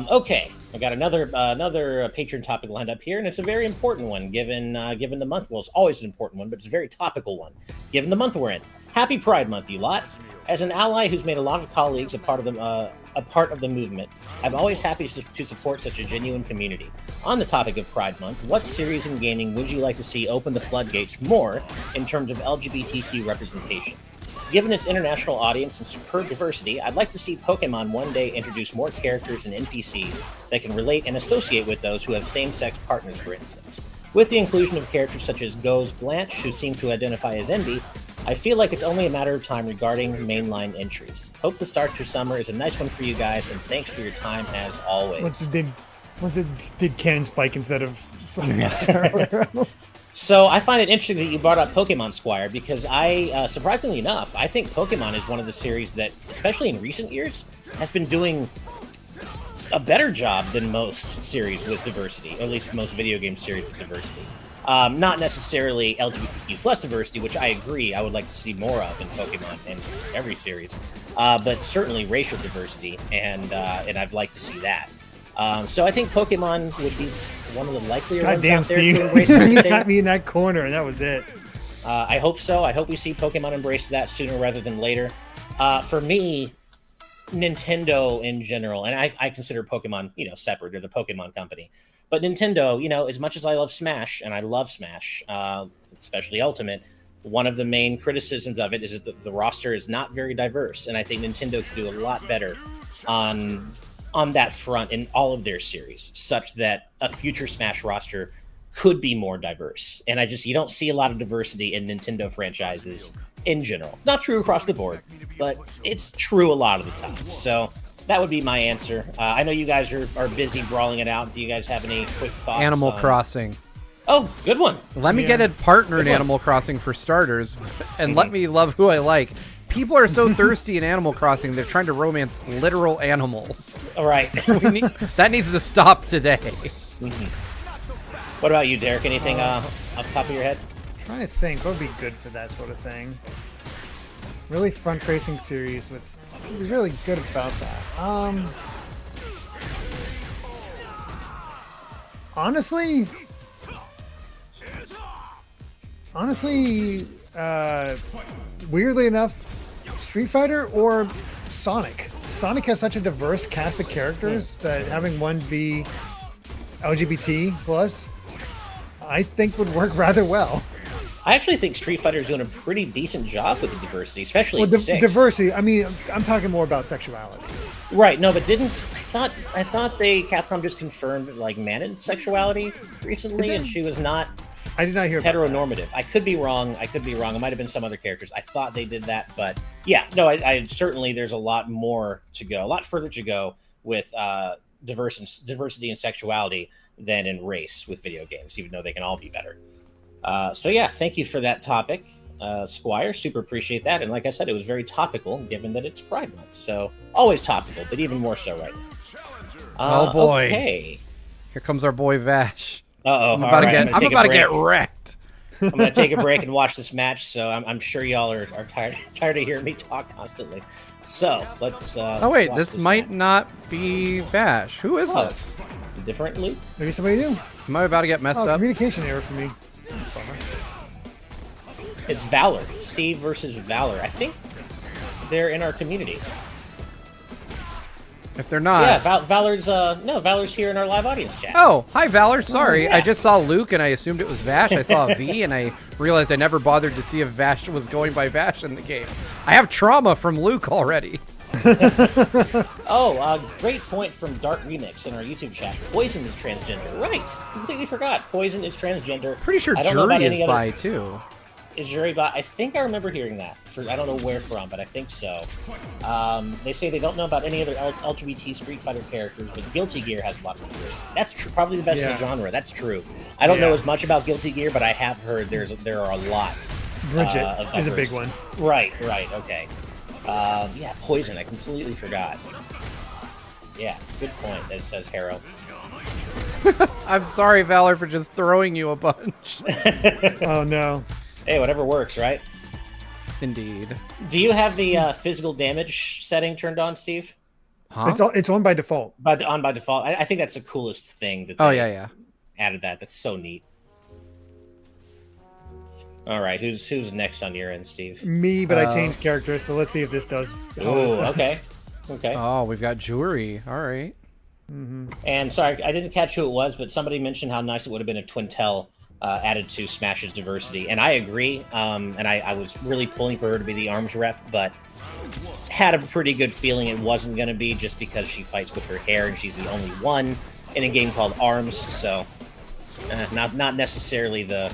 S1: Okay, I got another Patreon topic lined up here, and it's a very important one given the month. Well, it's always an important one, but it's a very topical one given the month we're in. Happy Pride Month, you lot! As an ally who's made a lot of colleagues a part of the movement, I'm always happy to support such a genuine community. On the topic of Pride Month, what series in gaming would you like to see open the floodgates more in terms of LGBTQ representation? Given its international audience and superb diversity, I'd like to see Pokemon one day introduce more characters and NPCs that can relate and associate with those who have same-sex partners, for instance. With the inclusion of characters such as Go's Blanche, who seem to identify as Envy, I feel like it's only a matter of time regarding mainline entries. Hope the start to summer is a nice one for you guys, and thanks for your time as always.
S2: Once it did Cannon Spike instead of
S1: So I find it interesting that you brought up Pokemon Squire, because I, surprisingly enough, I think Pokemon is one of the series that, especially in recent years, has been doing a better job than most series with diversity, at least most video game series with diversity. Not necessarily LGBTQ plus diversity, which I agree I would like to see more of in Pokemon and every series, but certainly racial diversity, and I'd like to see that. So I think Pokemon would be one of the likelier ones
S2: Goddamn,
S1: out there
S2: Steve.
S1: to embrace
S2: You
S1: everything.
S2: got me in that corner, and that was it.
S1: I hope so. I hope we see Pokemon embrace that sooner rather than later. For me, Nintendo in general, and I consider Pokemon, separate. They're the Pokemon company. But Nintendo, as much as I love Smash, and I love Smash, especially Ultimate, one of the main criticisms of it is that the roster is not very diverse, and I think Nintendo could do a lot better on that front in all of their series, such that a future Smash roster could be more diverse. And you don't see a lot of diversity in Nintendo franchises in general. It's not true across the board, but it's true a lot of the time. So that would be my answer. I know you guys are busy brawling it out. Do you guys have any quick thoughts?
S3: Animal
S1: on...
S3: Crossing.
S1: Oh, good one.
S3: Let me get a partner in Animal Crossing for starters, and let me love who I like. People are so thirsty in Animal Crossing, they're trying to romance literal animals.
S1: All right.
S3: That needs to stop today.
S1: What about you, Derek? Anything off the top of your head?
S2: I'm trying to think, what would be good for that sort of thing? Really front-facing series with be really good about that. Honestly, weirdly enough, Street Fighter or Sonic. Sonic has such a diverse cast of characters that having one be LGBT plus, I think would work rather well.
S1: I actually think Street Fighter is doing a pretty decent job with the diversity, especially in 6.
S2: Diversity. I mean, I'm talking more about sexuality.
S1: Right. No, but I thought Capcom just confirmed like Manon's sexuality recently, and she was not.
S2: I did not hear about
S1: heteronormative. I could be wrong. It might have been some other characters. I thought they did that, but yeah, no. I certainly there's a lot more to go, a lot further to go with diversity and sexuality than in race with video games, even though they can all be better. So yeah, thank you for that topic, Squire. Super appreciate that. And like I said, it was very topical given that it's Pride Month. So always topical, but even more so right now.
S3: Oh boy.
S1: Okay.
S3: Here comes our boy Vash.
S1: Uh-oh.
S3: I'm about to get wrecked.
S1: I'm going to take a break and watch this match, so I'm sure y'all are tired of hearing me talk constantly. So, let's...
S3: oh, wait, this might not be Vash. Who is this?
S1: Different Luke?
S2: Maybe somebody new.
S3: Am I about to get messed up?
S2: Communication error for me.
S1: It's Valor. Steve versus Valor. I think they're in our community.
S3: If they're not...
S1: Yeah, Valor's here in our live audience chat.
S3: Oh, hi, Valor. Sorry.
S1: yeah.
S3: I just saw Luke, and I assumed it was Vash. I saw a V, and I realized I never bothered to see if Vash was going by Vash in the game. I have trauma from Luke already.
S1: Oh, great point from Dark Remix in our YouTube chat. Poison is transgender. Right. Completely forgot. Poison is transgender.
S3: Pretty sure
S1: I don't know about
S3: Jury
S1: any
S3: is
S1: other...
S3: bi too.
S1: Is Jury bi? I think I remember hearing that. I don't know where from, but I think so. They say they don't know about any other LGBT Street Fighter characters, but Guilty Gear has a lot of viewers. That's true. Probably the best in the genre. That's true. I don't know as much about Guilty Gear, but I have heard there are a lot.
S2: Bridget is a big one.
S1: Right. Okay. Yeah, Poison. I completely forgot. Yeah, good point, as says Harrow.
S3: I'm sorry, Valor, for just throwing you a bunch.
S2: Oh, no.
S1: Hey, whatever works, right?
S3: Indeed.
S1: Do you have the physical damage setting turned on, Steve?
S3: Huh?
S2: It's on by default.
S1: On by default. I think that's the coolest thing that they added that. That's so neat. All right, who's next on your end, Steve?
S2: Me, but I changed characters, so let's see if this does.
S1: Oh, okay.
S3: Oh, we've got Jury. All right.
S2: Mm-hmm.
S1: And sorry, I didn't catch who it was, but somebody mentioned how nice it would have been if Twintel added to Smash's diversity, and I agree. And I was really pulling for her to be the arms rep, but had a pretty good feeling it wasn't going to be, just because she fights with her hair and she's the only one in a game called Arms. So, not necessarily the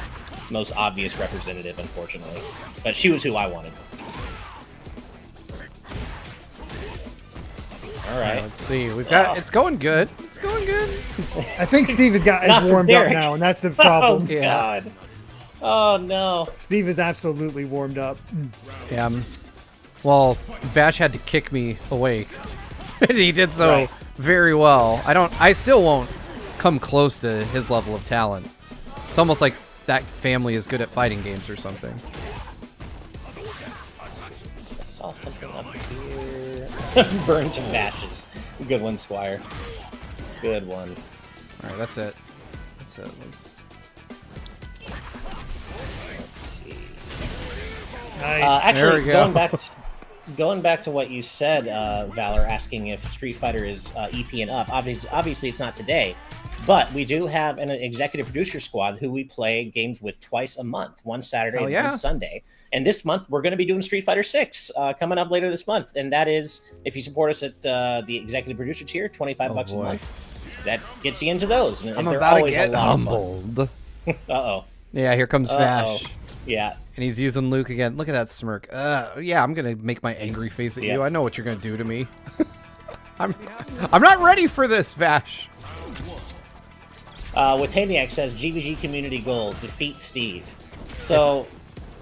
S1: most obvious representative, unfortunately, but she was who I wanted. All right,
S3: let's see. We've got it's going good. It's going good.
S2: I think Steve is warmed up now, and that's the problem.
S1: Oh God! Oh no!
S2: Steve is absolutely warmed up.
S3: Yeah. Well, Vash had to kick me awake, and he did so very well. I still won't come close to his level of talent. It's almost like that family is good at fighting games or something.
S1: I saw something up here. Burn to Vashes. Good one, Squire. Good one.
S3: All right, that's it.
S1: Let's see.
S2: Nice.
S1: Actually,
S3: There we go.
S1: going back to what you said, Valor, asking if Street Fighter is EP and up. Obviously, it's not today, but we do have an executive producer squad who we play games with twice a month, one Saturday and one Sunday. And this month, we're going to be doing Street Fighter 6 coming up later this month. And that is, if you support us at the executive producer tier, $25 a month, that gets you into those. And
S3: I'm
S1: they're
S3: about to
S1: always
S3: get
S1: a lot
S3: humbled.
S1: Uh-oh.
S3: Yeah, here comes Vash.
S1: Yeah.
S3: And he's using Luke again. Look at that smirk. Yeah, I'm gonna make my angry face at you. I know what you're gonna do to me. I'm not ready for this, Vash.
S1: Wataniac says GVG community goal: defeat Steve. So,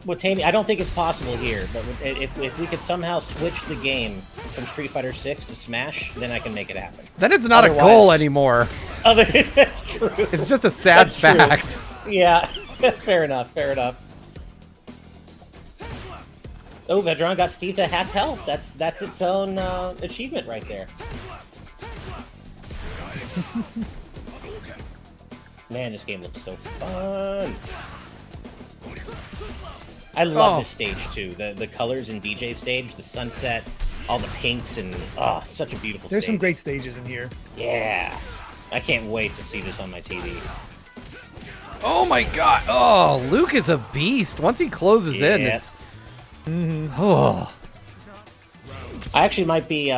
S1: Wataniac, I don't think it's possible here, but if we could somehow switch the game from Street Fighter 6 to Smash, then I can make it happen.
S3: Then it's not a goal anymore.
S1: That's true.
S3: It's just a sad fact.
S1: True. Yeah, fair enough. Oh, Vedron got Steve to half health. That's its own achievement right there. Man, this game looks so fun. I love this stage too. The colors in DJ stage, the sunset, all the pinks, and such a beautiful
S2: There's
S1: stage.
S2: some great stages in here.
S1: Yeah. I can't wait to see this on my TV.
S3: Oh my god. Oh, Luke is a beast. Once he closes in, it's... Oh.
S1: I actually might be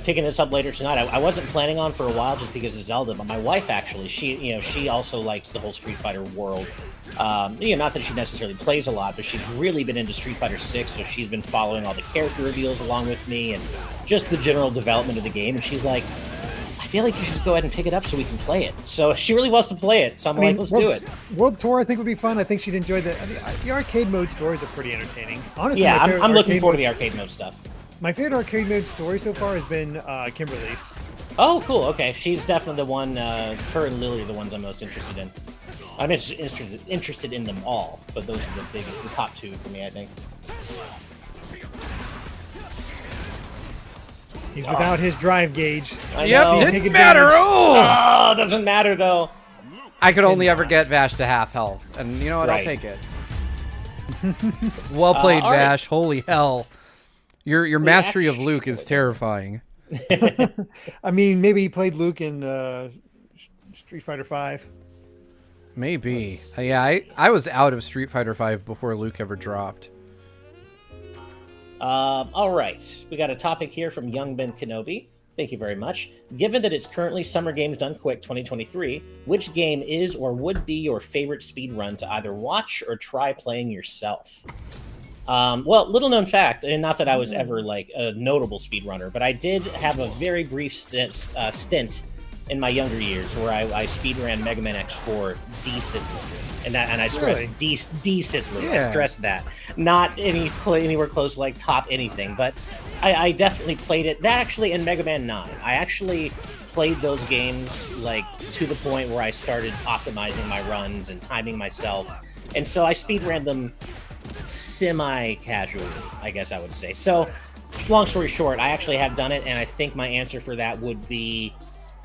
S1: picking this up later tonight. I wasn't planning on for a while just because of Zelda, but my wife actually, she also likes the whole Street Fighter world. Not that she necessarily plays a lot, but she's really been into Street Fighter 6, so she's been following all the character reveals along with me and just the general development of the game, and she's like, I feel like you should just go ahead and pick it up so we can play it. So she really wants to play it, so I'm like, let's do it.
S2: World Tour, I think, would be fun. I think she'd enjoy the arcade mode stories are pretty entertaining. Honestly,
S1: yeah, I'm looking forward to the arcade mode stuff.
S2: My favorite arcade mode story so far has been Kimberly's.
S1: Oh, cool. Okay, she's definitely the one. Her and Lily are the ones I'm most interested in. I'm interested in them all, but those are the top two for me, I think.
S2: He's without his drive gauge.
S3: Yep, didn't matter.
S1: Oh, doesn't matter though.
S3: I could only ever get Vash to half health, and you know what? I'll take it. Well played, Vash. Holy hell. Your mastery of Luke is terrifying.
S2: I mean, maybe he played Luke in Street Fighter V.
S3: Maybe. Yeah, I was out of Street Fighter V before Luke ever dropped.
S1: All right, we got a topic here from Young Ben Kenobi. Thank you very much. Given that it's currently Summer Games Done Quick 2023, which game is or would be your favorite speed run to either watch or try playing yourself? Well, little known fact, and not that I was ever like a notable speedrunner, but I did have a very brief stint in my younger years where I speedran Mega Man X4 decently. And I stress decently.
S3: Yeah.
S1: I stress that. Not anywhere close to like top anything, but I definitely played it. That actually in Mega Man 9. I actually played those games like to the point where I started optimizing my runs and timing myself. And so I speedran them semi-casually, I guess I would say. So, long story short, I actually have done it, and I think my answer for that would be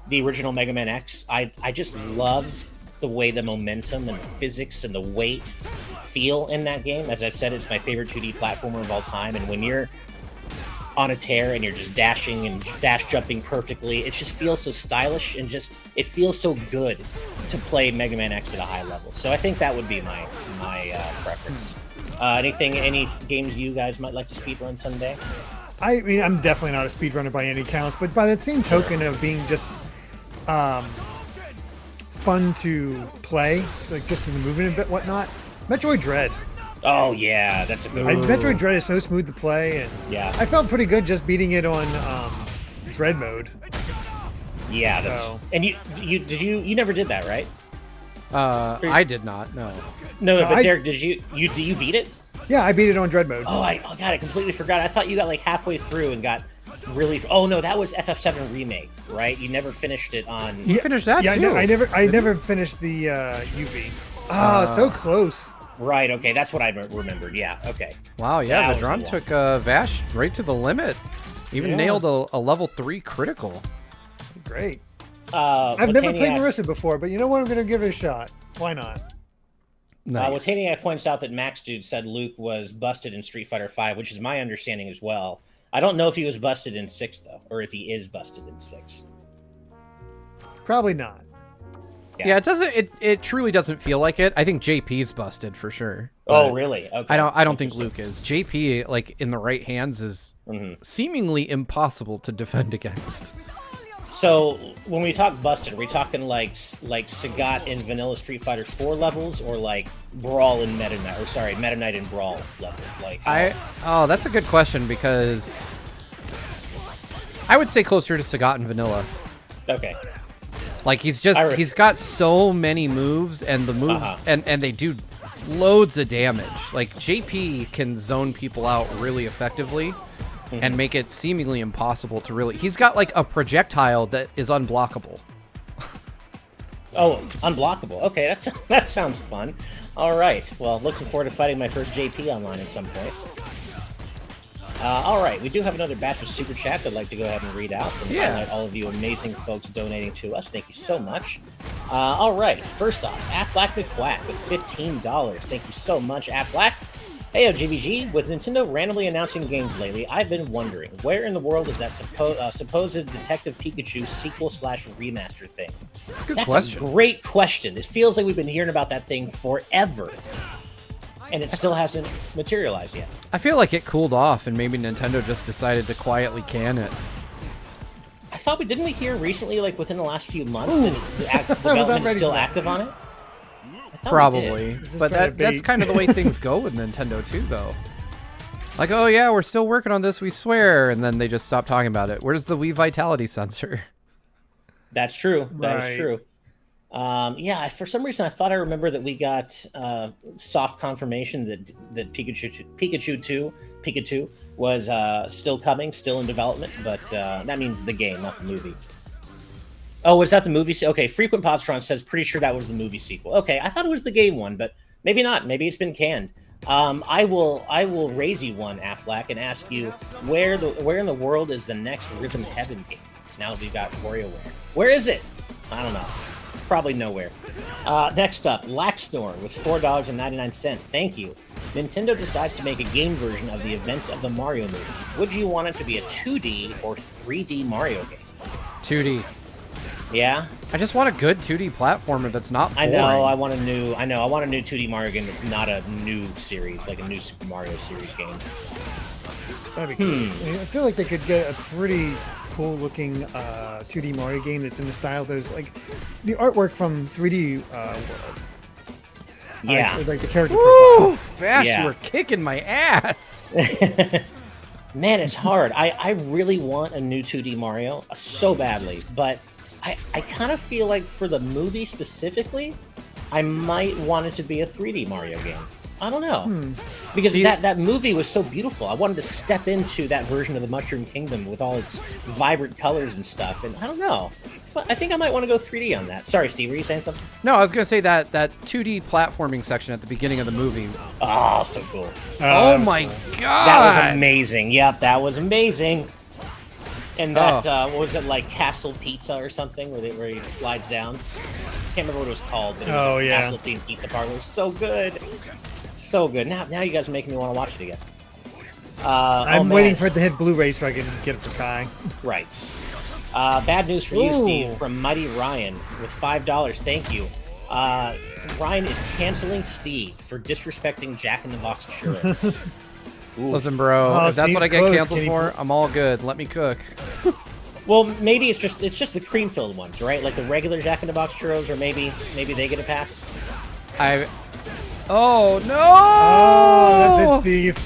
S1: the original Mega Man X. I just love the way the momentum and the physics and the weight feel in that game. As I said, it's my favorite 2D platformer of all time, and when you're on a tear and you're just dashing and dash jumping perfectly, it just feels so stylish and just it feels so good to play Mega Man X at a high level. So I think that would be my preference. Any games you guys might like to speedrun someday?
S2: I mean, I'm definitely not a speedrunner by any counts, but by that same token of being just fun to play, like just in the movement and bit whatnot, Metroid Dread.
S1: Oh yeah, that's a good one.
S2: Metroid Dread is so smooth to play, and
S1: yeah,
S2: I felt pretty good just beating it on Dread mode.
S1: Yeah,
S2: So-
S1: and you never did that, right?
S3: I did not. No.
S1: No,
S2: No,
S1: but
S2: I-
S1: Derek, do you beat it?
S2: Yeah, I beat it on Dread mode.
S1: Oh God, I completely forgot. I thought you got like halfway through and got really. Oh no, that was FF7 remake, right? You never finished it on.
S3: You finished that
S2: Yeah,
S3: too.
S2: no, I never finished the UV. So close.
S1: Right. Okay, that's what I remembered. Yeah. Okay.
S3: Wow, yeah,
S1: That was
S3: Vadron
S1: the one.
S3: took Vash right to the limit. Even
S2: Yeah.
S3: nailed a level 3 critical.
S2: Great. I've never played
S1: Wataniac-
S2: Marissa before, but you know what? I'm going to give it a shot. Why not?
S3: Nice.
S1: Wataniac points out that Max Dude said Luke was busted in Street Fighter V, which is my understanding as well. I don't know if he was busted in 6 though, or if he is busted in 6.
S2: Probably not.
S3: Yeah, it doesn't. It truly doesn't feel like it. I think JP's busted for sure.
S1: Oh,
S3: but
S1: really? Okay.
S3: I don't think Luke is. JP, like in the right hands, is seemingly impossible to defend against.
S1: So when we talk busted, are we talking like Sagat in vanilla Street Fighter 4 levels, or like Brawl in Meta Knight, or sorry, Meta Knight and Brawl levels? Like
S3: Oh, that's a good question because I would say closer to Sagat and vanilla.
S1: okay.
S3: Like he's got so many moves, and the moves and they do loads of damage. Like JP can zone people out really effectively and make it seemingly impossible to really. He's got like a projectile that is unblockable.
S1: Oh, unblockable. Okay, that sounds fun. All right. Well, looking forward to fighting my first JP online at some point. All right, we do have another batch of super chats I'd like to go ahead and read out and highlight all of you amazing folks donating to us. Thank you so much. All right, first off, Affleck McQuack with $15. Thank you so much, Affleck. Hey, GVG, with Nintendo randomly announcing games lately, I've been wondering, where in the world is that supposed Detective Pikachu sequel/remaster thing?
S3: That's
S1: A great question. It feels like we've been hearing about that thing forever, and it still hasn't materialized yet.
S3: I feel like it cooled off, and maybe Nintendo just decided to quietly can it.
S1: I thought didn't we hear recently, like within the last few months, that the development is still active on it? I thought we
S3: Probably,
S1: did.
S3: but that's kind of the way things go with Nintendo too, though. Like, oh yeah, we're still working on this, we swear, and then they just stop talking about it. Where's the Wii Vitality sensor?
S1: That's true. That is
S2: Right.
S1: true. Yeah, for some reason I thought I remember that we got soft confirmation that Pikachu was still coming, still in development, but that means the game, not the movie. Oh, is that the movie? Okay, Frequent Patron says pretty sure that was the movie sequel. Okay, I thought it was the game one, but maybe not. Maybe it's been canned. I will raise you one, Affleck, and ask you where in the world is the next Rhythm Heaven game? Now that we've got WarioWare. Where is it? I don't know. Probably nowhere. Next up, Laxnor with $4.99. Thank you. Nintendo decides to make a game version of the events of the Mario movie. Would you want it to be a 2D or 3D Mario game?
S3: 2D.
S1: Yeah,
S3: I just want a good 2D platformer that's not
S1: I
S3: boring.
S1: know. I want a new 2D Mario game that's not a new series, like a new Super Mario series game.
S2: That'd be cool. I feel like they could get a pretty cool looking 2D Mario game that's in the style. There's like the artwork from 3D World.
S1: Yeah.
S2: Like the character
S3: Woo! Vash,
S1: Yeah.
S3: you were kicking my ass.
S1: Man, it's hard. I really want a new 2D Mario so badly, but I kind of feel like for the movie specifically, I might want it to be a 3D Mario game. I don't know. Because that movie was so beautiful. I wanted to step into that version of the Mushroom Kingdom with all its vibrant colors and stuff, and I don't know. I think I might want to go 3D on that. Sorry, Steve, were you saying something?
S3: No, I was gonna say that 2D platforming section at the beginning of the movie.
S1: Oh, so cool.
S3: Oh my god,
S1: That was amazing. Yep, that was amazing. And that, what was it, like Castle Pizza or something, where he slides down? Can't remember what it was called, but it was a Castle themed pizza parlor. It was so good. So good. Now you guys are making me want to watch it again.
S2: I'm waiting for it to hit Blu-ray so I can get it for Kai.
S1: Right. Bad news for you, Steve, from Mighty Ryan with $5. Thank you. Ryan is canceling Steve for disrespecting Jack in the Box churros.
S3: Listen, bro, if that's
S2: Steve's
S3: what I get
S2: close,
S3: canceled for, I'm all good. Let me cook.
S1: Well, maybe it's just the cream-filled ones, right? Like the regular Jack in the Box churros, or maybe they get a pass.
S3: Oh no!
S2: Oh, that's it, Steve.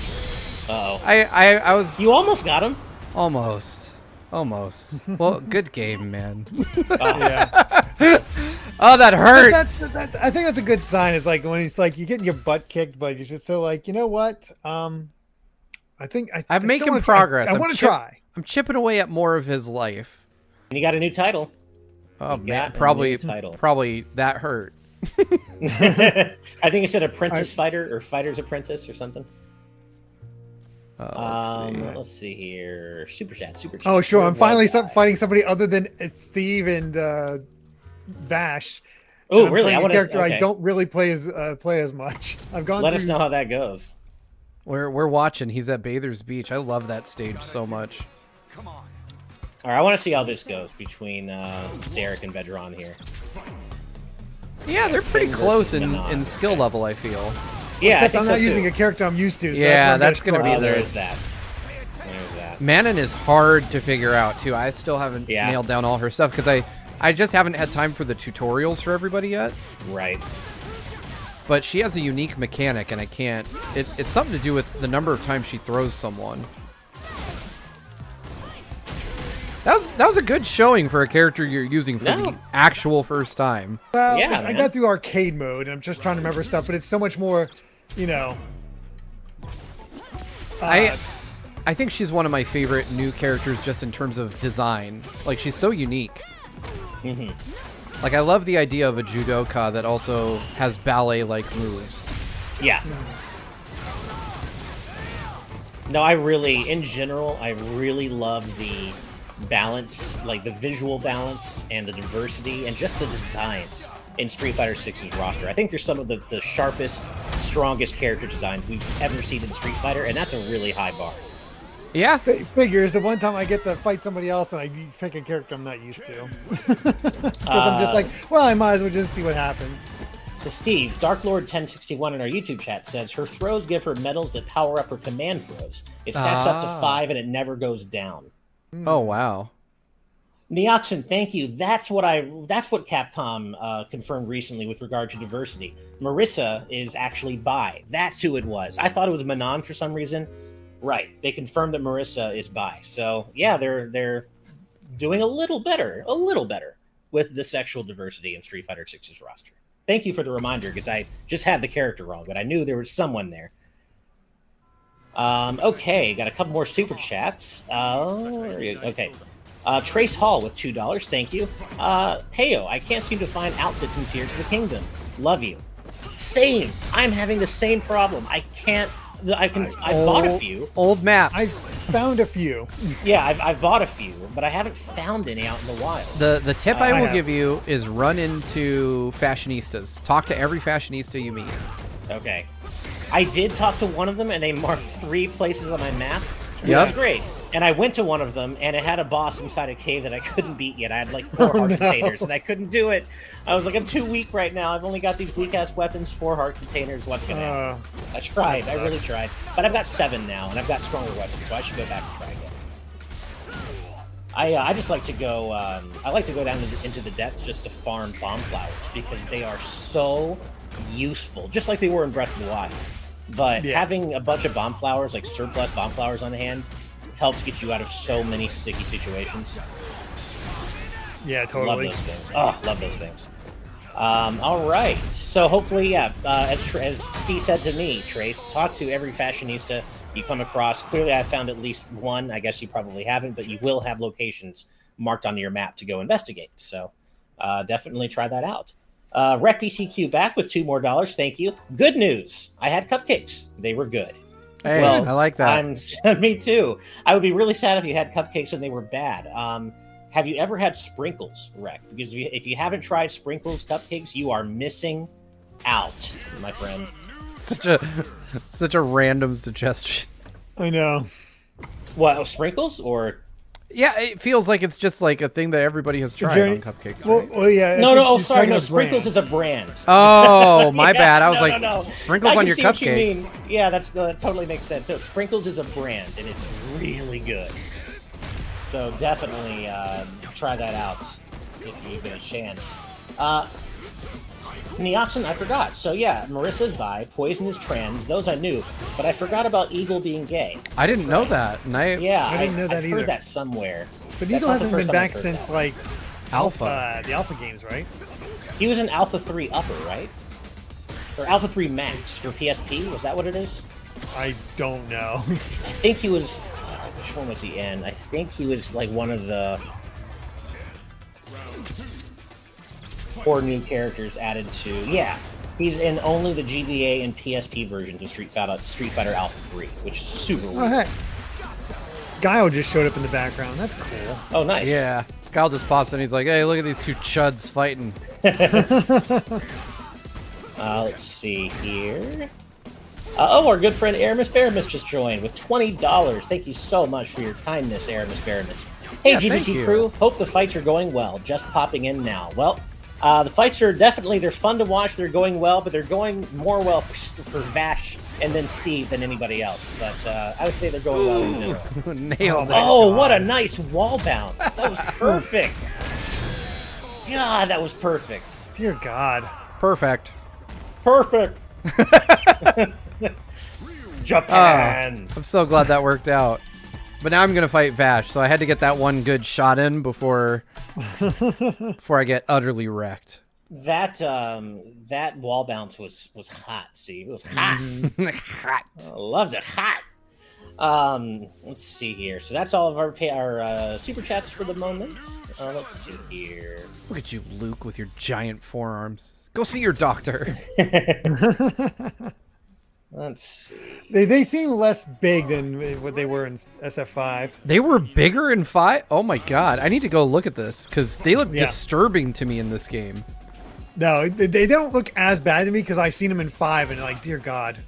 S1: Uh-oh.
S3: I was
S1: You almost got him.
S3: almost. Well, good game, man.
S2: Yeah.
S3: Oh, that hurts.
S2: I think that's a good sign. It's like when it's like you're getting your butt kicked, but you're just so like, you know what? I think
S3: I'm making progress.
S2: I want to try.
S3: I'm chipping away at more of his life.
S1: And you got a new title.
S3: Oh
S1: You
S3: man,
S1: got a
S3: probably
S1: new title.
S3: that hurt.
S1: I think it said Apprentice Fighter or Fighter's Apprentice or something. Let's see here. Superchats.
S2: Oh, sure. I'm finally fighting somebody other than Steve and Vash.
S1: Oh,
S2: I'm
S1: really?
S2: playing a character
S1: okay.
S2: I don't really play as much. I've gone.
S1: Let us know how that goes.
S3: We're watching. He's at Bather's Beach. I love that stage so much.
S1: All right, I want to see how this goes between Derek and Vedron here.
S3: Yeah, they're pretty close in
S1: Manon.
S3: skill level, I feel.
S1: Yeah,
S2: Except I'm not using a character I'm used to. So
S3: Yeah,
S2: that's
S3: that's gonna be
S1: there
S3: the-
S1: is that. There's that.
S3: Manon is hard to figure out too. I still haven't nailed down all her stuff because I just haven't had time for the tutorials for everybody yet.
S1: Right.
S3: But she has a unique mechanic, and I can't. It's something to do with the number of times she throws someone. That was a good showing for a character you're using for the actual first time.
S2: Well,
S1: Yeah,
S2: I
S1: man.
S2: got through arcade mode, and I'm just trying to remember stuff, but it's so much more, you know.
S3: I think she's one of my favorite new characters just in terms of design. Like, she's so unique. Like, I love the idea of a judoka that also has ballet-like moves.
S1: Yeah. No, in general, I really love the balance, like the visual balance and the diversity and just the designs in Street Fighter 6's roster. I think there's some of the sharpest, strongest character designs we've ever seen in Street Fighter, and that's a really high bar.
S3: Yeah.
S2: Figures the one time I get to fight somebody else and I pick a character I'm not used to. Because I'm just like, well, I might as well just see what happens.
S1: To Steve, Dark Lord 1061 in our YouTube chat says her throws give her medals that power up her command throws. It stacks up to 5 and it never goes down.
S3: Oh, wow.
S1: Neoxin, thank you. That's what Capcom confirmed recently with regard to diversity. Marissa is actually bi. That's who it was. I thought it was Manon for some reason. Right. They confirmed that Marissa is bi. So yeah, they're doing a little better with the sexual diversity in Street Fighter 6's roster. Thank you for the reminder, because I just had the character wrong, but I knew there was someone there. Okay, got a couple more super chats. Okay. Trace Hall with $2. Thank you. Heyo, I can't seem to find outfits in Tears of the Kingdom. Love you. Same. I'm having the same problem. I can't. I bought a few.
S3: Old maps.
S2: I found a few.
S1: Yeah, I've bought a few, but I haven't found any out in the wild.
S3: The tip I will give you is run into fashionistas. Talk to every fashionista you meet.
S1: Okay. I did talk to one of them, and they marked 3 places on my map which is great. And I went to one of them, and it had a boss inside a cave that I couldn't beat yet. I had like 4 heart containers, and I couldn't do it. I was like, I'm too weak right now. I've only got these weak-ass weapons, 4 heart containers. What's going to happen? I tried. I really tried. But I've got 7 now, and I've got stronger weapons, so I should go back and try again. I just like to go. I like to go down into the depths just to farm bomb flowers because they are so useful, just like they were in Breath of the Wild. But having a bunch of bomb flowers, like surplus bomb flowers on the hand, helps get you out of so many sticky situations.
S2: Yeah, totally.
S1: Love those things. Oh, love those things. All right. So hopefully, as Steve said to me, Trace, talk to every fashionista you come across. Clearly, I've found at least one. I guess you probably haven't, but you will have locations marked on your map to go investigate. So definitely try that out. RecBCQ back with $2 more. Thank you. Good news. I had cupcakes. They were good.
S3: Hey, I like that.
S1: Me too. I would be really sad if you had cupcakes and they were bad. Have you ever had sprinkles, Rec? Because if you haven't tried sprinkles cupcakes, you are missing out, my friend.
S3: Such a random suggestion.
S2: I know.
S1: What, sprinkles or?
S3: Yeah, it feels like it's just like a thing that everybody has tried on cupcakes. Right?
S2: Well, yeah.
S1: No. Sorry, no. Sprinkles is a brand.
S3: Oh, my bad. I was
S1: no.
S3: Sprinkles on your cupcakes.
S1: Yeah, that totally makes sense. So Sprinkles is a brand, and it's really good. So definitely try that out if you get a chance. Neoxin, I forgot. So yeah, Marissa's bi, Poison is trans. Those I knew, but I forgot about Eagle being gay.
S3: I didn't know that. And
S2: I didn't know that
S1: I've
S2: either.
S1: Heard that somewhere.
S2: But Eagle hasn't been back since like
S3: Alpha.
S2: The Alpha games, right?
S1: He was in Alpha 3 Upper, right? Or Alpha 3 Max for PSP. Was that what it is?
S2: I don't know.
S1: I think he was. Which one was he in? I think he was like one of the 4 new characters added to. Yeah, he's in only the GBA and PSP versions of Street Fighter Alpha 3, which is super weird.
S2: Oh, heck. Guile just showed up in the background. That's cool.
S1: Oh, nice.
S3: Yeah. Guile just pops in. He's like, hey, look at these 2 chuds fighting.
S1: Let's see here. Our good friend Aramis Baramis just joined with $20. Thank you so much for your kindness, Aramis Baramis. Hey,
S3: Yeah,
S1: GVG crew. Hope the fights are going well. Just popping in now. Well, the fights are they're fun to watch. They're going well, but they're going more well for Vash and then Steve than anybody else. But I would say they're going well in general.
S3: Nailed it.
S1: Oh, what a nice wall bounce. That was perfect. God, that was perfect.
S2: Dear God.
S3: Perfect.
S1: Perfect. Japan.
S3: I'm so glad that worked out. But now I'm gonna fight Vash, so I had to get that one good shot in before I get utterly wrecked.
S1: That wall bounce was hot, Steve. It was hot.
S3: Hot.
S1: I loved it. Hot. Let's see here. So that's all of our super chats for the moment. Let's see here.
S3: Look at you, Luke, with your giant forearms. Go see your doctor.
S1: Let's see.
S2: They seem less big than what they were in SF5.
S3: They were bigger in 5? Oh my god. I need to go look at this because they look disturbing to me in this game.
S2: No, they don't look as bad to me because I've seen them in 5 and like, dear God.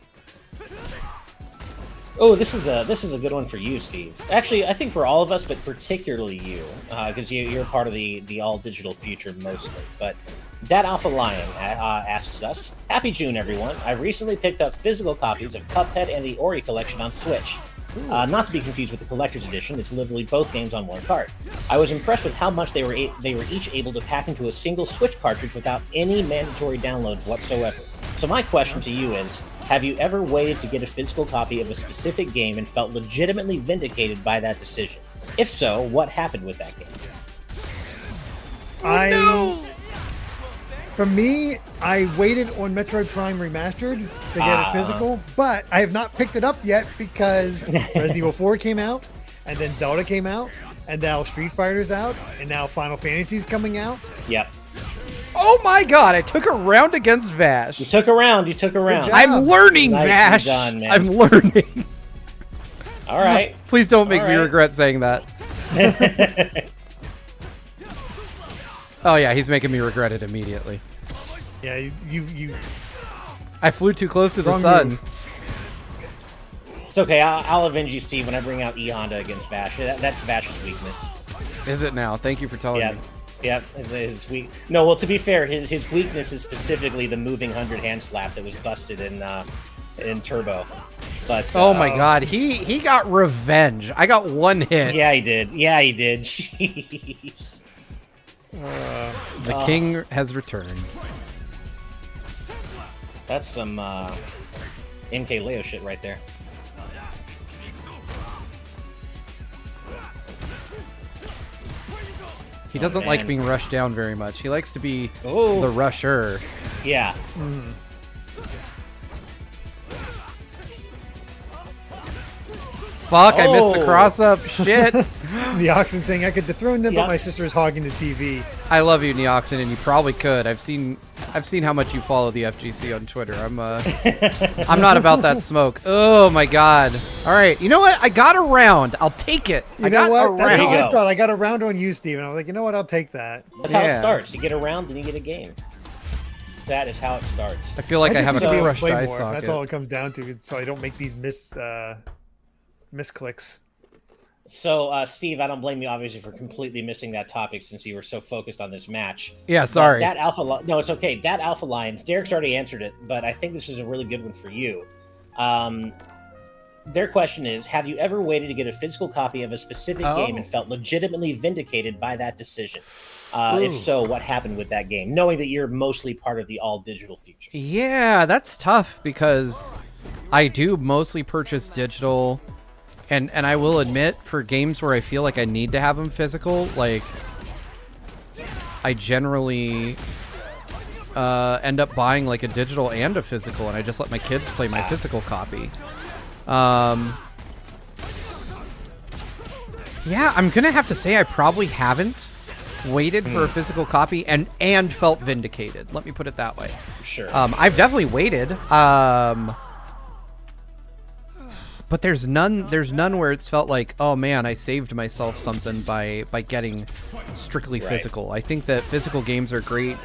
S1: Oh, this is a good one for you, Steve. Actually, I think for all of us, but particularly you, because you're part of the all digital future mostly. But That Alpha Lion asks us, Happy June, everyone. I recently picked up physical copies of Cuphead and the Ori collection on Switch. Not to be confused with the collector's edition, it's literally both games on one cart. I was impressed with how much they were each able to pack into a single Switch cartridge without any mandatory downloads whatsoever. So my question to you is, have you ever waited to get a physical copy of a specific game and felt legitimately vindicated by that decision? If so, what happened with that game?
S2: For me, I waited on Metroid Prime Remastered to get it physical, but I have not picked it up yet because Resident Evil 4 came out, and then Zelda came out, and now Street Fighter's out, and now Final Fantasy's coming out.
S1: Yep.
S3: Oh my god, I took a round against Vash.
S1: You took a round.
S3: I'm learning,
S1: Nicely
S3: Vash.
S1: done, man.
S3: I'm learning.
S1: All right.
S3: Please don't make me regret saying that. Oh yeah, he's making me regret it immediately.
S2: Yeah, you
S3: I flew too close to the
S2: Wrong
S3: sun.
S2: move.
S1: It's okay. I'll avenge you, Steve, when I bring out E Honda against Vash. That's Vash's weakness.
S3: Is it now? Thank you for telling me.
S1: Yeah, his weak. No, well, to be fair, his weakness is specifically the moving 100 hand slap that was busted in Turbo. But
S3: oh my God, he got revenge. I got one hit.
S1: Yeah, he did. Jeez.
S3: The king has returned.
S1: That's some MK Leo shit right there.
S3: He doesn't like being rushed down very much. He likes to be the rusher.
S1: Yeah.
S2: Mm.
S3: Fuck, I missed the cross-up. Shit.
S2: Neoxin saying I could dethrone them, but my sister is hogging the TV.
S3: I love you, Neoxin, and you probably could. I've seen how much you follow the FGC on Twitter. I'm not about that smoke. Oh my God. All right, you know what? I got a round. I'll take it.
S2: You know what? That's how I thought. I got a round on you, Steve, and I was like, you know what? I'll take that.
S1: That's how it starts. You get a round, then you get a game. That is how it starts.
S3: I feel like I have a crushed eye socket.
S2: That's all it comes down to, so I don't make these misclicks.
S1: So, Steve, I don't blame you, obviously, for completely missing that topic since you were so focused on this match.
S3: Yeah, sorry.
S1: No, it's okay. That Alpha Lions, Derek's already answered it, but I think this is a really good one for you. Their question is, have you ever waited to get a physical copy of a specific game and felt legitimately vindicated by that decision? If so, what happened with that game, knowing that you're mostly part of the all-digital future?
S3: Yeah, that's tough because I do mostly purchase digital. And I will admit, for games where I feel like I need to have them physical, like, I generally end up buying, like, a digital and a physical, and I just let my kids play my physical copy. Yeah, I'm going to have to say I probably haven't waited for a physical copy and felt vindicated. Let me put it that way.
S1: Sure.
S3: I've definitely waited. But there's none where it's felt like, oh man, I saved myself something by getting strictly physical. I think that physical games are great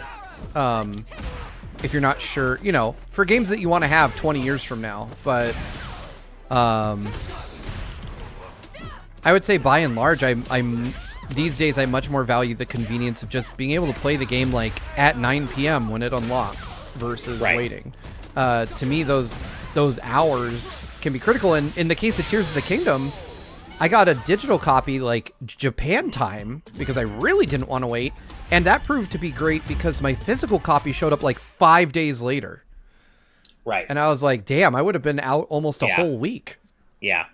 S3: if you're not sure, for games that you want to have 20 years from now. But I would say by and large, I'm these days I much more value the convenience of just being able to play the game like at 9 p.m. when it unlocks versus waiting. To me, those hours can be critical. And in the case of Tears of the Kingdom, I got a digital copy like Japan time because I really didn't want to wait, and that proved to be great because my physical copy showed up like 5 days later.
S1: Right.
S3: And I was like, damn, I would have been out almost a whole week.
S1: Yeah.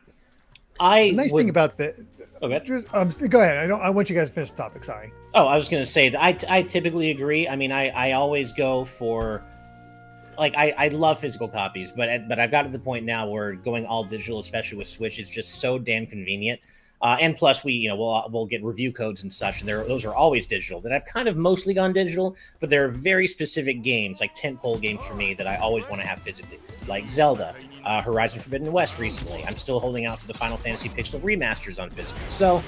S2: The nice thing about that.
S1: Okay.
S2: Go ahead. I want you guys to finish the topic. Sorry.
S1: Oh, I was going to say that I typically agree. I mean, I always go for, like, I love physical copies, but I've got to the point now where going all digital, especially with Switch, is just so damn convenient. And plus, we'll get review codes and such, and those are always digital. That I've kind of mostly gone digital, but there are very specific games, like tentpole games for me, that I always want to have physically, like Zelda, Horizon Forbidden West. Recently, I'm still holding out for the Final Fantasy Pixel remasters on physical. So,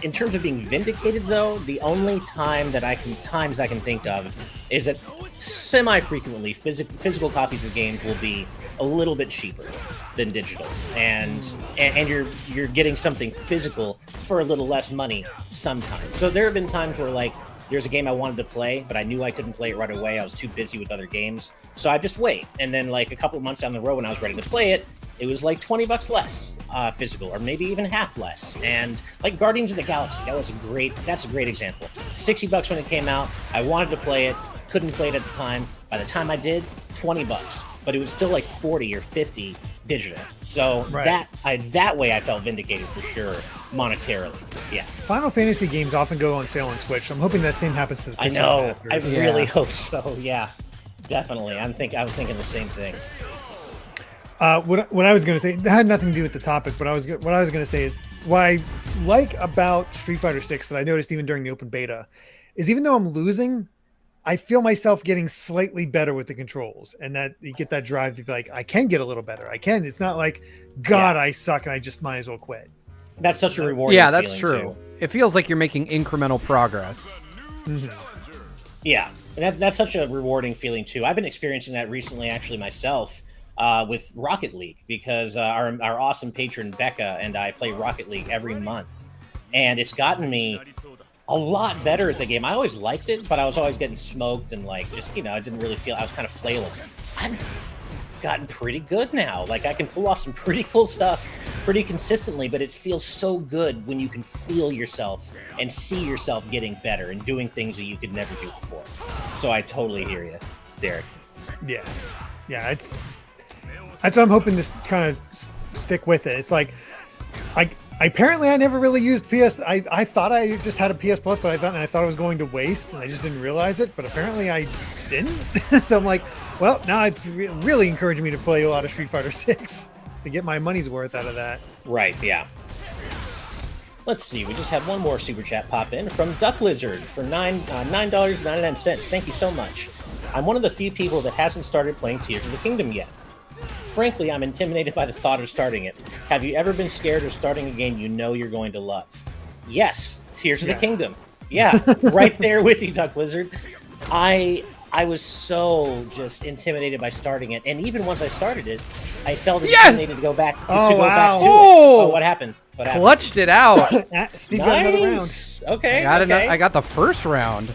S1: in terms of being vindicated, though, the only times I can think of is that semi-frequently physical copies of games will be a little bit cheaper than digital, and you're getting something physical for a little less money sometimes. So there have been times where, like, there's a game I wanted to play, but I knew I couldn't play it right away. I was too busy with other games, so I just wait. And then, like, a couple of months down the road, when I was ready to play it, it was like $20 less physical, or maybe even half less. And like Guardians of the Galaxy, that's a great example. $60 when it came out. I wanted to play it, couldn't play it at the time. By the time I did, $20, but it was still like 40 or 50 digital. So that way I felt vindicated for sure, monetarily. Yeah.
S2: Final Fantasy games often go on sale on Switch, so I'm hoping that same happens to the Pixel.
S1: I know. I really hope so. Yeah, definitely. I was thinking the same thing.
S2: What I was going to say, that had nothing to do with the topic, but what I was going to say is what I like about Street Fighter 6 that I noticed even during the open beta is even though I'm losing, I feel myself getting slightly better with the controls, and that you get that drive to be like, I can get a little better. I can. It's not like, God, I suck and I just might as well quit.
S1: That's such a rewarding
S3: feeling. Yeah, that's true.
S1: Too.
S3: It feels like you're making incremental progress.
S2: Mm-hmm.
S1: Yeah, and that's such a rewarding feeling too. I've been experiencing that recently, actually, myself. with Rocket League, because our awesome patron Becca and I play Rocket League every month, and it's gotten me a lot better at the game. I always liked it, but I was always getting smoked and like just I didn't really feel. I was kind of flailing. I've gotten pretty good now. Like I can pull off some pretty cool stuff pretty consistently, but it feels so good when you can feel yourself and see yourself getting better and doing things that you could never do before. So I totally hear you, Derek.
S2: Yeah, that's what I'm hoping to kind of stick with it. It's like, apparently I never really used PS. I thought I just had a PS Plus, but I thought it was going to waste, and I just didn't realize it. But apparently I didn't. So I'm like, well, now it's really encouraging me to play a lot of Street Fighter 6 to get my money's worth out of that.
S1: Right. Yeah. Let's see. We just had one more super chat pop in from Duck Lizard for $9.99. Thank you so much. I'm one of the few people that hasn't started playing Tears of the Kingdom yet. Frankly, I'm intimidated by the thought of starting it. Have you ever been scared of starting a game you know you're going to love? Yes, Tears of the Kingdom. Yeah, right there with you, Duck Lizard. I was so just intimidated by starting it, and even once I started it, I felt intimidated to go back to it. Oh, what happened?
S3: Clutched it out.
S2: Steve got another round.
S1: Okay,
S3: I got the first round.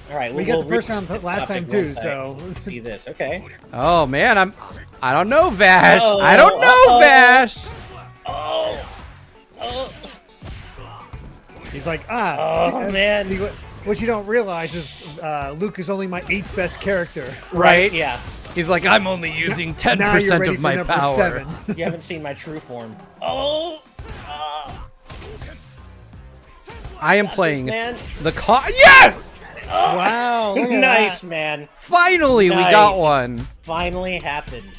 S1: All right,
S2: we got the first round last time too. So
S1: let's see this. Okay.
S3: Oh man, I don't know, Vash. I don't know, Vash.
S1: Oh.
S2: He's like,
S1: man.
S2: Steve, what you don't realize is Luke is only my 8th best character.
S3: Right?
S1: Yeah.
S3: He's like, I'm only using 10% of my power.
S2: 7.
S1: You haven't seen my true form. Oh.
S3: I am playing
S1: man.
S3: Yes!
S1: Oh.
S2: Wow.
S1: Nice, man.
S3: Finally, we got one.
S1: Finally happened.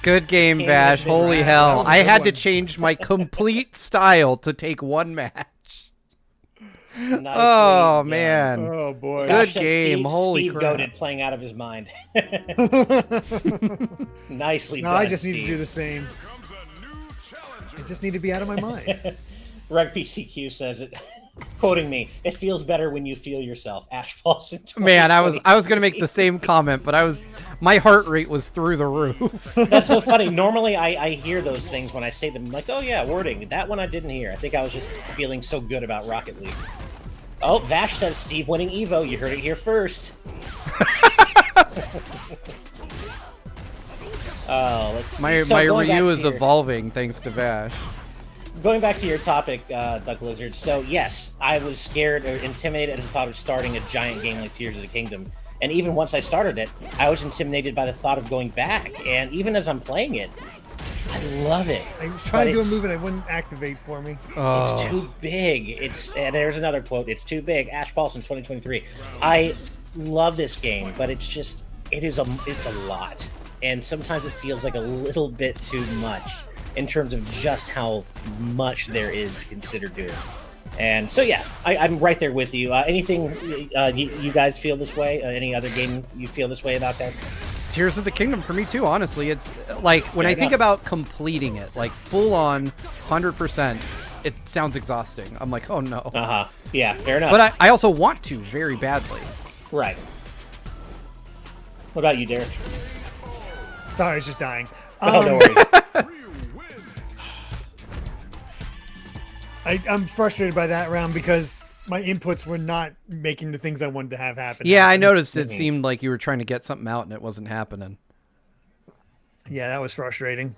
S3: Good game, Vash. Holy hell. I had to change my complete style to take one match. Oh, man.
S2: Oh, boy.
S3: Good game. Holy
S1: Steve
S3: crap.
S1: Goated playing out of his mind. Nicely done,
S2: I just need
S1: Steve.
S2: to do the same. I just need to be out of my mind.
S1: Reg PCQ says it. Quoting me, it feels better when you feel yourself. Ash Paulson.
S3: Man, I was gonna make the same comment, but my heart rate was through the roof.
S1: That's so funny. Normally, I hear those things when I say them. I'm like, oh yeah, wording. That one I didn't hear. I think I was just feeling so good about Rocket League. Oh, Vash says Steve winning Evo. You heard it here first. Oh, let's see.
S3: My Ryu is evolving thanks to Vash.
S1: Going back to your topic, Duck Lizard. So yes, I was scared or intimidated at the thought of starting a giant game like Tears of the Kingdom. And even once I started it, I was intimidated by the thought of going back. And even as I'm playing it, I love it.
S2: I was trying to do a move and it wouldn't activate for me.
S1: It's too big. And there's another quote. It's too big. Ash Paulson, 2023. I love this game, but it's a lot. And sometimes it feels like a little bit too much in terms of just how much there is to consider doing. And so, yeah, I'm right there with you. Anything you guys feel this way? Any other game you feel this way about, guys?
S3: Tears of the Kingdom for me too, honestly. It's like when I think about completing it, like full on 100%, it sounds exhausting. I'm like, oh no.
S1: Uh-huh. Yeah, fair enough.
S3: But I also want to very badly.
S1: Right. What about you, Derek?
S2: Sorry, I was just dying.
S1: Oh, no worries.
S2: I'm frustrated by that round because my inputs were not making the things I wanted to have happen.
S3: Yeah, I noticed it seemed like you were trying to get something out and it wasn't happening.
S2: Yeah, that was frustrating.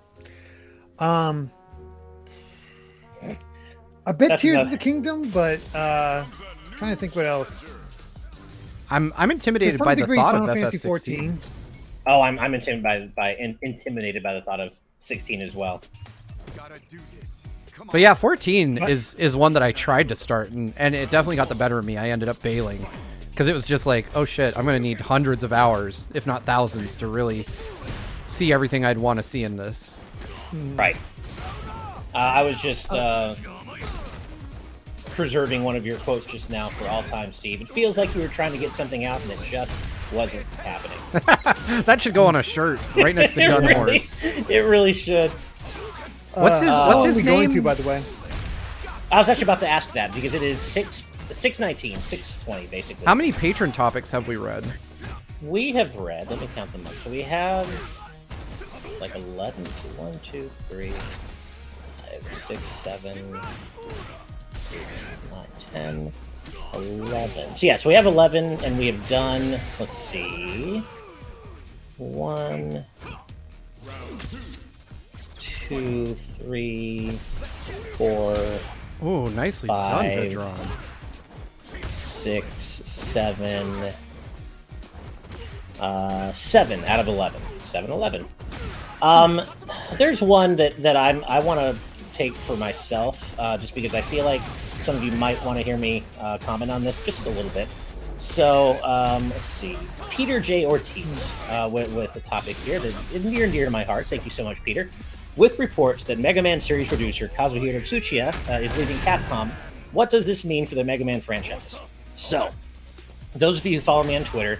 S2: A bit Tears of the Kingdom, but trying to think what else.
S3: I'm intimidated by the thought of
S2: Fantasy
S3: 14.
S2: 14.
S1: Oh, I'm intimidated by the thought of 16 as well.
S3: But yeah, 14 is one that I tried to start, and it definitely got the better of me. I ended up bailing because it was just like, oh shit, I'm going to need hundreds of hours, if not thousands, to really see everything I'd want to see in this.
S1: Right. I was just preserving one of your quotes just now for all time, Steve. It feels like you were trying to get something out and it just wasn't happening.
S3: That should go on a shirt right next to Gun Horse.
S1: It really should.
S3: What's his name?
S2: Going to, by the way?
S1: I was actually about to ask that because it is 619, 620, basically.
S3: How many patron topics have we read?
S1: We have read, let me count them up. So we have like 11. So 1, 2, 3, 5, 6, 7, 8, 9, 10, 11. So yeah, so we have 11, and we have done, let's see, 1, 2, 3, 4.
S3: Ooh, nicely
S1: 5,
S3: done, Patron.
S1: 6, 7, 7 out of 11. 7, 11. There's one that I want to take for myself, just because I feel like some of you might want to hear me comment on this just a little bit. So, let's see. Peter J. Ortiz with a topic here that's near and dear to my heart. Thank you so much, Peter. With reports that Mega Man series producer Kazuhiro Tsuchiya is leaving Capcom, what does this mean for the Mega Man franchise? So, those of you who follow me on Twitter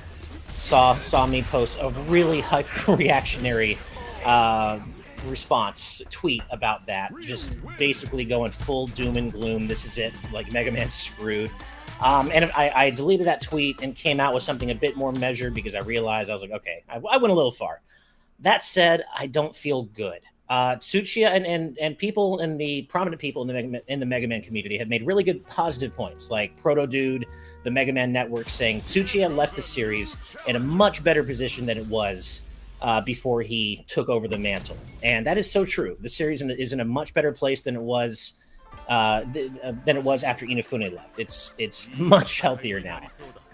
S1: saw me post a really reactionary response tweet about that, just basically going full doom and gloom. This is it, like Mega Man's screwed. And I deleted that tweet and came out with something a bit more measured because I realized I was like, okay, I went a little far. That said, I don't feel good. Tsuchiya and people and the prominent people in the Mega Man community have made really good positive points, like Proto Dude, the Mega Man Network, saying Tsuchiya left the series in a much better position than it was before he took over the mantle, and that is so true. The series is in a much better place than it was after Inafune left. It's much healthier now.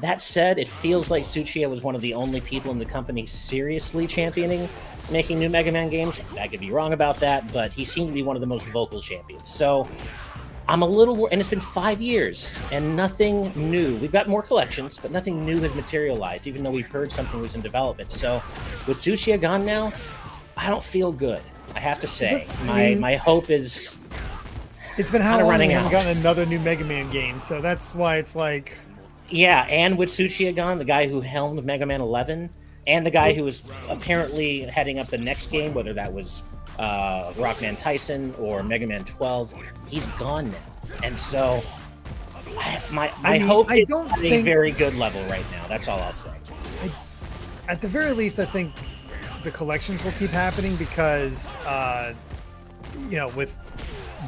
S1: That said, it feels like Tsuchiya was one of the only people in the company seriously championing making new Mega Man games. I could be wrong about that, but he seemed to be one of the most vocal champions. So I'm a little and it's been 5 years and nothing new. We've got more collections, but nothing new has materialized, even though we've heard something was in development. So with Tsuchiya gone now, I don't feel good. I have to say, my hope is.
S2: It's been how long
S1: running
S2: we
S1: out.
S2: haven't gotten another new Mega Man game, so that's why it's like.
S1: Yeah, and with Tsuchiya gone, the guy who helmed Mega Man 11, and the guy who was apparently heading up the next game, whether that was Rockman Tyson or Mega Man 12, he's gone now. And so my hope is at a very good level right now. That's all I'll say.
S2: At the very least, I think the collections will keep happening because, with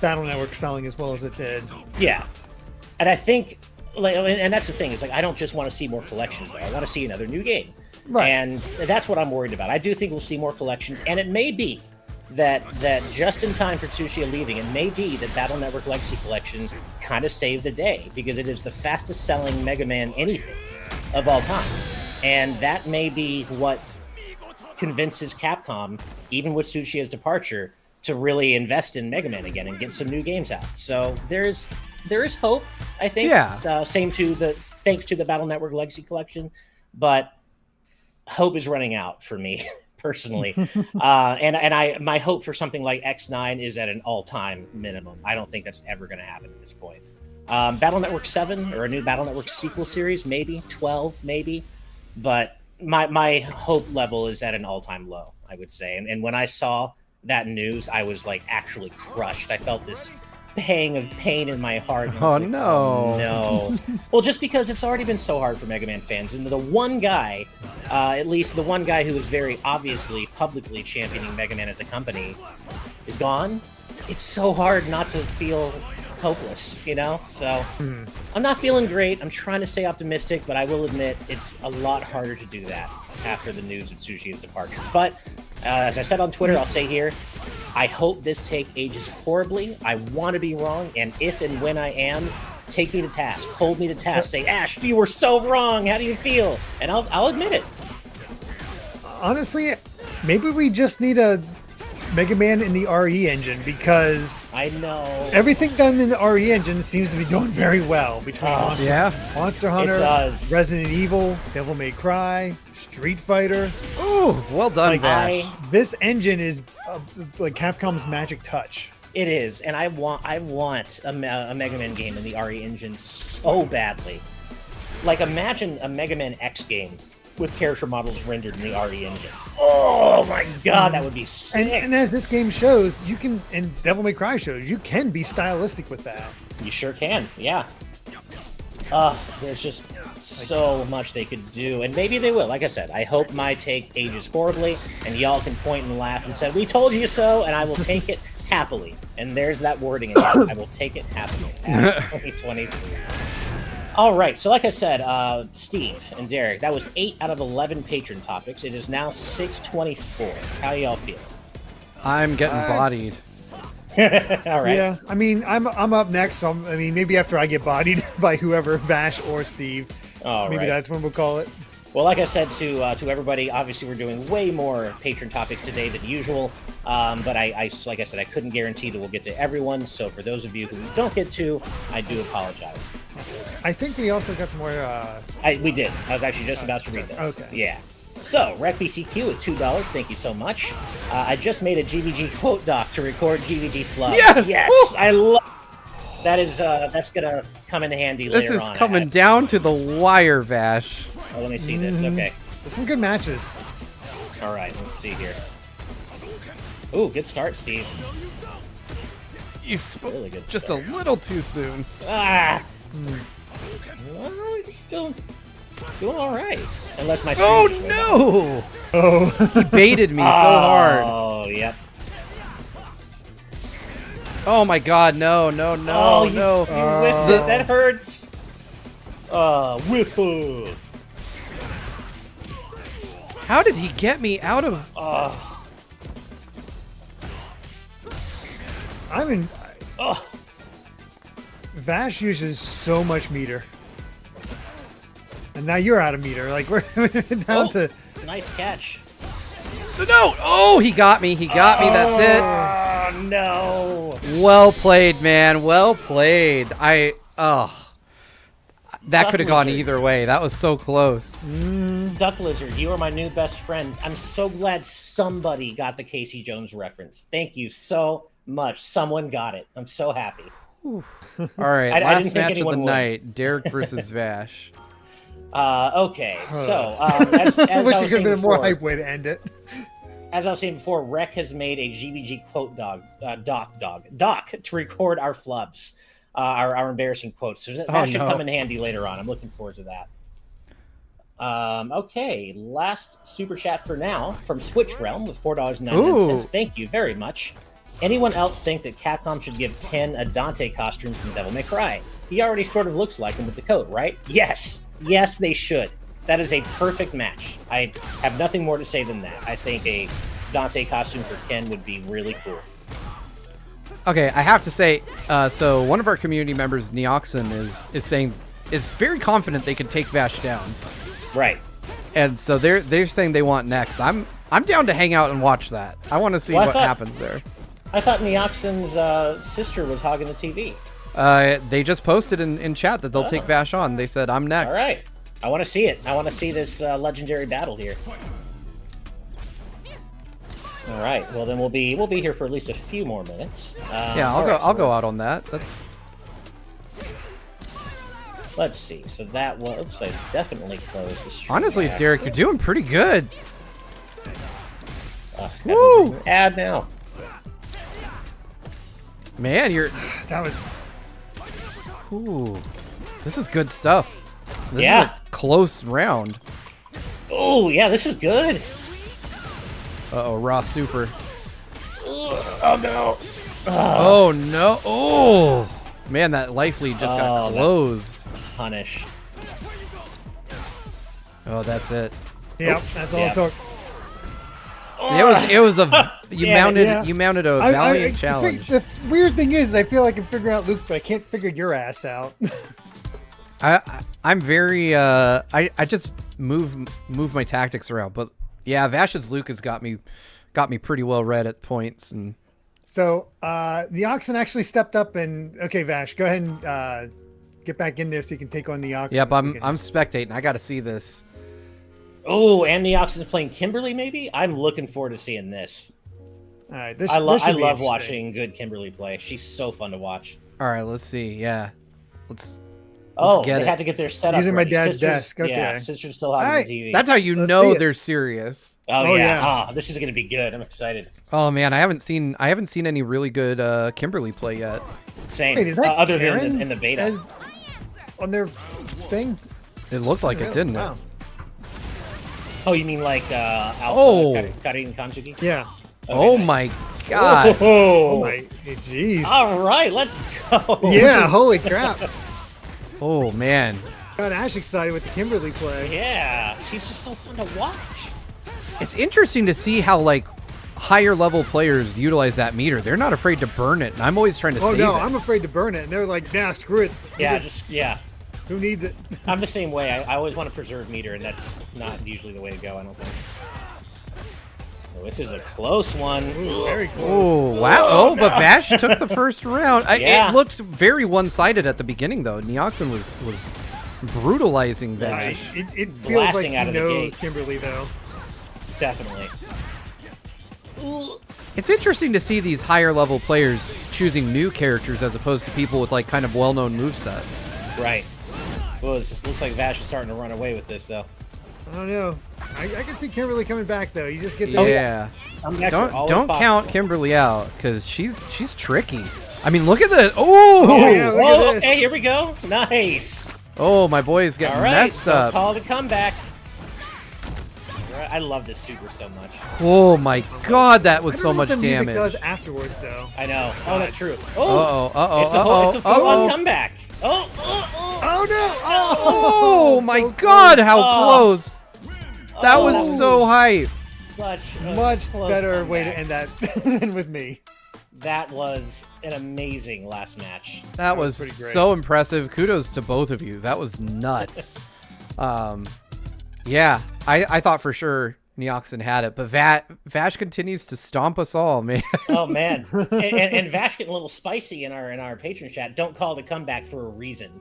S2: Battle Network selling as well as it did.
S1: Yeah. And I think, and that's the thing, is like, I don't just want to see more collections, though. I want to see another new game.
S2: Right.
S1: And that's what I'm worried about. I do think we'll see more collections, and it may be that just in time for Tsuchiya leaving, it may be that Battle Network Legacy Collection kind of saved the day, because it is the fastest selling Mega Man anything of all time. And that may be what convinces Capcom, even with Tsuchiya's departure, to really invest in Mega Man again and get some new games out. So there is hope, I think.
S3: Yeah.
S1: Thanks to the Battle Network Legacy Collection, but hope is running out for me personally. And my hope for something like X9 is at an all-time minimum. I don't think that's ever going to happen at this point. Battle Network 7 or a new Battle Network sequel series, maybe 12, maybe, but my hope level is at an all-time low, I would say. And when I saw that news, I was like actually crushed. I felt this pang of pain in my heart.
S3: Oh, no.
S1: Oh, no. Well, just because it's already been so hard for Mega Man fans. And the one guy, at least the one guy who was very obviously publicly championing Mega Man at the company, is gone. It's so hard not to feel hopeless, So I'm not feeling great. I'm trying to stay optimistic, but I will admit it's a lot harder to do that after the news of Tsuchiya's departure. But as I said on Twitter, I'll say here, I hope this take ages horribly. I want to be wrong, and if and when I am, take me to task, hold me to task, say, Ash, you were so wrong. How do you feel? And I'll admit it.
S2: Honestly, maybe we just need a Mega Man in the RE engine, because
S1: I know
S2: everything done in the RE engine seems to be doing very well between Monster Hunter, Resident Evil, Devil May Cry, Street Fighter.
S3: Ooh, well done, Vash.
S2: This engine is like Capcom's magic touch.
S1: It is, and I want a Mega Man game in the RE engine so badly. Like, imagine a Mega Man X game with character models rendered in the RE engine. Oh my god, that would be sick.
S2: And as this game shows, you can, and Devil May Cry shows, you can be stylistic with that.
S1: You sure can, yeah. There's just so much they could do, and maybe they will. Like I said, I hope my take ages horribly, and y'all can point and laugh and say, "We told you so," and I will take it happily. And there's that wording again. I will take it happily. 2023. All right, so like I said, Steve and Derek, that was 8 out of 11 patron topics. It is now 6:24. How y'all feel?
S3: I'm getting bodied.
S1: All right.
S2: Yeah, I mean, I'm up next. So I mean, maybe after I get bodied by whoever, Vash or Steve. Maybe that's when we'll call it.
S1: Well, like I said to everybody, obviously we're doing way more patron topics today than usual. But I like I said, I couldn't guarantee that we'll get to everyone. So for those of you who we don't get to, I do apologize.
S2: I think we also got some more.
S1: We did. I was actually just about to read this.
S2: Okay.
S1: Yeah. So, RecBCQ at $2. Thank you so much. I just made a GVG quote doc to record GVG flubs.
S3: Yes!
S1: Yes!
S3: Woo!
S1: I love that. That's gonna come in handy later on.
S3: This is coming down to the wire, Vash.
S1: Oh, let me see this. Okay.
S2: There's some good matches.
S1: All right. Let's see here. Ooh, good start, Steve.
S3: You
S1: Really good
S3: just
S1: start.
S3: a little too soon.
S1: Ah! Well, you're still doing all right. Unless my
S3: Oh
S1: stream just went
S3: no!
S2: Oh,
S3: He baited me so hard.
S1: Oh, yep.
S3: Oh my god, no.
S1: You whiffed it. That hurts. Whiff.
S3: How did he get me out of...
S2: I'm in.
S1: Oh.
S2: Vash uses so much meter, and now you're out of meter. Like we're down to.
S1: Nice catch.
S3: No! Oh, he got me. He got me. That's
S1: Oh, no.
S3: it. Well played, man. Well played. That could have gone
S1: Lizard.
S3: either way. That was so close.
S1: Duck Lizard, you are my new best friend. I'm so glad somebody got the Casey Jones reference. Thank you so much. Someone got it. I'm so happy.
S3: All right,
S1: I didn't
S3: last
S1: think
S3: match of
S1: anyone
S3: the
S1: would.
S3: night. Derek versus Vash.
S1: Okay, so as
S2: I wish
S1: I
S2: it
S1: was
S2: could have
S1: saying
S2: been a more
S1: before,
S2: hype way to end it.
S1: as I was saying before, Rec has made a GVG quote doc to record our flubs, our embarrassing quotes. So that should come in handy later on. I'm looking forward to that. Okay, last super chat for now from Switch Realm with $4.99. Thank you very much. Anyone else think that Capcom should give Ken a Dante costume from Devil May Cry? He already sort of looks like him with the coat, right? Yes, they should. That is a perfect match. I have nothing more to say than that. I think a Dante costume for Ken would be really cool.
S3: Okay, I have to say, so one of our community members, Neoxin, is very confident they can take Vash down.
S1: Right.
S3: And so they're saying they want next. I'm down to hang out and watch that. I want to see what happens there.
S1: I thought Neoxin's sister was hogging the TV.
S3: They just posted in chat that they'll take Vash on. They said, I'm next.
S1: All right. I want to see it. I want to see this legendary battle here. All right. Well, then we'll be here for at least a few more minutes.
S3: Yeah, I'll go out on that. That's.
S1: Let's see. So that was. Oops, I definitely closed the stream.
S3: Honestly, Derek, you're doing pretty good.
S1: Woo! Add now.
S3: Man, you're.
S2: That was.
S3: Ooh, this is good stuff. This is a close round.
S1: Oh yeah, this is good.
S3: Uh-oh, raw super.
S1: Oh no.
S3: Oh no. Oh man, that life lead just got closed.
S1: Punish.
S3: Oh, that's it.
S2: Yep, that's all it took.
S3: It was a you
S1: Damn
S3: mounted a valiant challenge.
S2: The weird thing is, I feel like I can figure out Luke, but I can't figure your ass out.
S3: I'm very I just move my tactics around, but yeah, Vash's Luke has got me pretty well read at points. And
S2: so the Oxen actually stepped up and okay, Vash, go ahead and get back in there so you can take on the Oxen.
S3: Yep, I'm spectating. I got to see this.
S1: Oh, and Neoxin's playing Kimberly, maybe? I'm looking forward to seeing this.
S2: All right,
S1: I love watching good Kimberly play. She's so fun to watch.
S3: All right, let's see. Yeah. Let's
S1: get it. Had to get their setup
S2: using
S1: ready.
S2: my dad's
S1: Sister's,
S2: desk. Okay.
S1: Yeah, sister's still having
S2: right.
S1: the TV.
S3: That's how you
S2: Let's
S3: know
S2: see it.
S3: they're serious.
S1: Oh yeah.
S2: yeah.
S1: This is gonna be good. I'm excited.
S3: Oh man, I haven't seen any really good Kimberly play yet.
S1: Same.
S2: Wait, is that
S1: other
S2: Karen
S1: than in the beta.
S2: on their thing?
S3: It looked like it, didn't
S2: Wow.
S3: it?
S1: Oh, you mean like Alpha
S3: Oh.
S1: Karin Kanzuki?
S2: Yeah.
S3: Oh
S1: nice.
S3: my god.
S2: Oh my, jeez.
S1: All right, let's go.
S2: Yeah, holy crap.
S3: Oh man.
S2: Got Ash excited with the Kimberly play.
S1: Yeah, she's just so fun to watch.
S3: It's interesting to see how like higher level players utilize that meter. They're not afraid to burn it, and I'm always trying to
S2: Oh
S3: save
S2: no,
S3: it.
S2: I'm afraid to burn it. And they're like, nah, screw it.
S1: Yeah,
S2: Who Who needs it?
S1: I'm the same way. I always want to preserve meter, and that's not usually the way to go, I don't think. Oh, this is a close one.
S2: Ooh, very close.
S3: Oh wow! Oh, but Vash took the first round.
S1: Yeah.
S3: It looked very one-sided at the beginning, though. Neoxin was brutalizing
S2: Yeah,
S3: Vash.
S2: it feels like
S1: Blasting
S2: he
S1: out of the
S2: knows
S1: gate.
S2: Kimberly, though.
S1: Definitely.
S3: It's interesting to see these higher level players choosing new characters as opposed to people with like kind of well-known movesets.
S1: Right. Well, it just looks like Vash is starting to run away with this, though.
S2: I don't know. I can see Kimberly coming back, though. You just get the...
S3: Yeah.
S1: Comebacks are
S3: Don't
S1: always
S3: count
S1: possible.
S3: Kimberly out because she's tricky. I mean, look at this. Oh,
S2: Oh, yeah, look at
S1: Oh,
S2: this.
S1: okay, here we go. Nice.
S3: oh, my boy is getting
S1: All right,
S3: messed
S1: don't
S3: up.
S1: call it a comeback. All right, I love this super so much.
S3: Oh my God, that was
S2: I don't
S3: so
S2: know
S3: much
S2: what the music
S3: damage.
S2: does afterwards, though.
S1: I know. Oh, that's true.
S3: Uh-oh, uh-oh,
S1: It's a full-on
S3: uh-oh.
S1: comeback. Oh.
S2: Oh, no!
S3: Oh my
S2: so
S3: God,
S2: close.
S3: how
S1: Oh.
S3: close. That
S1: Oh,
S3: was
S1: that
S3: so hype.
S1: Such a
S2: Much
S1: close
S2: better way to
S1: comeback.
S2: end that than with me.
S1: That was an amazing last match.
S3: That
S2: was
S3: was
S2: pretty great.
S3: so impressive. Kudos to both of you. That was nuts. Yeah, I thought for sure Neoxin had it, but Vash continues to stomp us all, man.
S1: Oh man, and Vash getting a little spicy in our patron chat. Don't call it a comeback for a reason.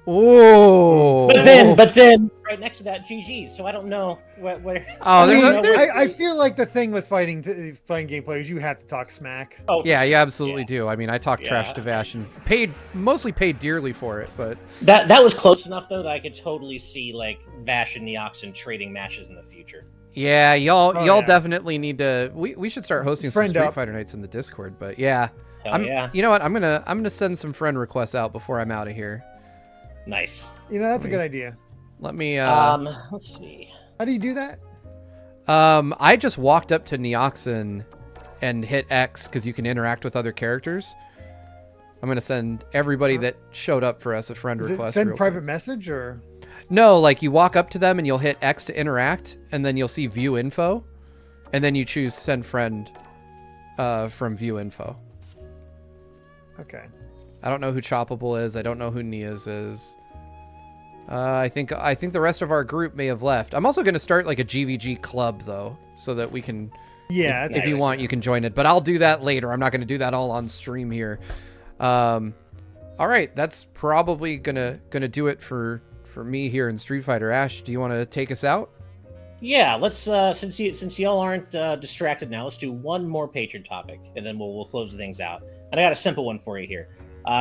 S3: Oh.
S1: But then, right next to that, GG. So I don't know where.
S3: Oh,
S2: I, mean,
S3: there's-
S2: I feel like the thing with fighting game players, you have to talk smack.
S1: Oh,
S3: Yeah, you absolutely
S1: Yeah.
S3: do. I mean, I talk trash
S1: Yeah.
S3: to Vash and mostly paid dearly for it, but
S1: that was close enough though that I could totally see like Vash and Neoxin trading matches in the future.
S3: yeah, y'all
S2: yeah.
S3: definitely need to. We should start hosting some
S2: Friend
S3: Street
S2: up.
S3: Fighter nights in the Discord. But yeah,
S1: Hell yeah,
S3: you know what? I'm gonna send some friend requests out before I'm out of here.
S1: nice.
S2: You know, that's a good idea.
S3: Let me.
S1: Let's see.
S2: How do you do that?
S3: I just walked up to Neoxin and hit X because you can interact with other characters. I'm gonna send everybody that showed up for us a friend
S2: Does it
S3: request.
S2: send
S3: real
S2: private
S3: quick.
S2: message or?
S3: No, like you walk up to them and you'll hit X to interact, and then you'll see view info, and then you choose send friend from view info.
S2: Okay.
S3: I don't know who Choppable is. I don't know who Nia's is. I think the rest of our group may have left. I'm also going to start like a GVG club though, so that we can.
S2: Yeah, that's
S3: If you
S2: nice.
S3: want, you can join it, but I'll do that later. I'm not going to do that all on stream here. All right, that's probably gonna do it for me here in Street Fighter. Ash, do you want to take us out?
S1: Yeah, let's since y'all aren't distracted now, let's do one more patron topic, and then we'll close things out. And I got a simple one for you here.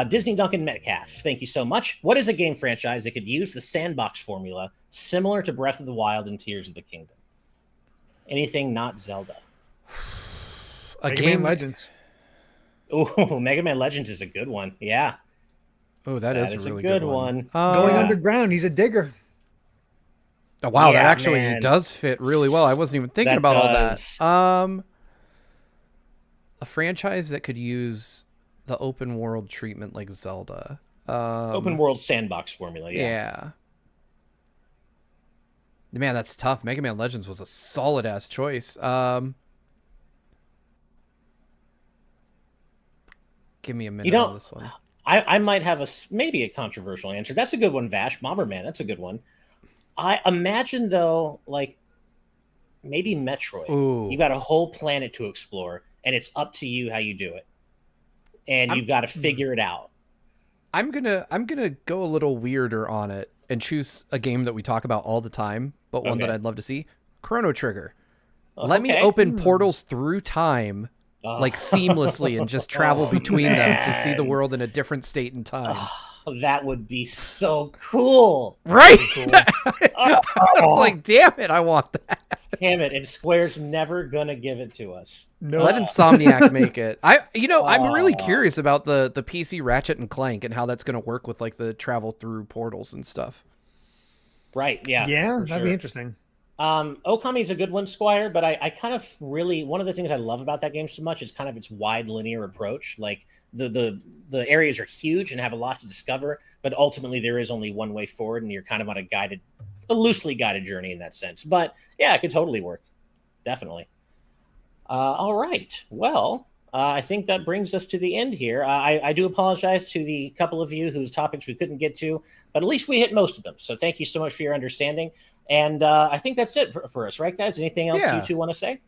S1: Disney Duncan Metcalf, thank you so much. What is a game franchise that could use the sandbox formula similar to Breath of the Wild and Tears of the Kingdom? Anything not Zelda.
S2: Mega Man Legends.
S1: Oh, Mega Man Legends is a good one. Yeah,
S3: Oh, that is a really
S1: good one.
S2: Going
S1: Yeah.
S2: underground, he's a digger.
S3: Oh, wow,
S1: Yeah,
S3: that actually
S1: man.
S3: does fit really well. I wasn't even thinking
S1: That
S3: about
S1: does.
S3: all that. A franchise that could use the open world treatment like Zelda.
S1: Open world sandbox formula.
S3: Yeah. Man, that's tough. Mega Man Legends was a solid ass choice. Give me a minute on this one.
S1: I might have maybe a controversial answer. That's a good one, Vash. Bomberman, that's a good one. I imagine though, like maybe Metroid.
S3: Ooh.
S1: You got a whole planet to explore, and it's up to you how you do it, and you've got to figure it out.
S3: I'm gonna go a little weirder on it and choose a game that we talk about all the time, but one that
S1: Okay.
S3: I'd love to see. Chrono Trigger. Let me
S1: Okay.
S3: open portals through time
S1: Oh.
S3: like seamlessly and just travel between them to see the
S1: man.
S3: world in a different state and time.
S1: That would be so cool.
S3: Right?
S2: Cool.
S3: I was like, damn it, I want that.
S1: Damn it! And Square's never gonna give it to us.
S2: No.
S3: Let Insomniac make it. I'm really
S1: Aw.
S3: curious about the PC Ratchet and Clank and how that's going to work with like the travel through portals and stuff.
S1: Right. Yeah.
S2: Yeah,
S1: for
S2: that'd
S1: sure.
S2: be interesting.
S1: Okami's a good one, Squire, but I kind of really one of the things I love about that game so much is kind of its wide linear approach. Like the areas are huge and have a lot to discover, but ultimately there is only one way forward, and you're kind of on a loosely guided journey in that sense. But yeah, it could totally work. Definitely. All right. Well, I think that brings us to the end here. I do apologize to the couple of you whose topics we couldn't get to, but at least we hit most of them. So thank you so much for your understanding. And I think that's it for us, right, guys? Anything else you two want to say?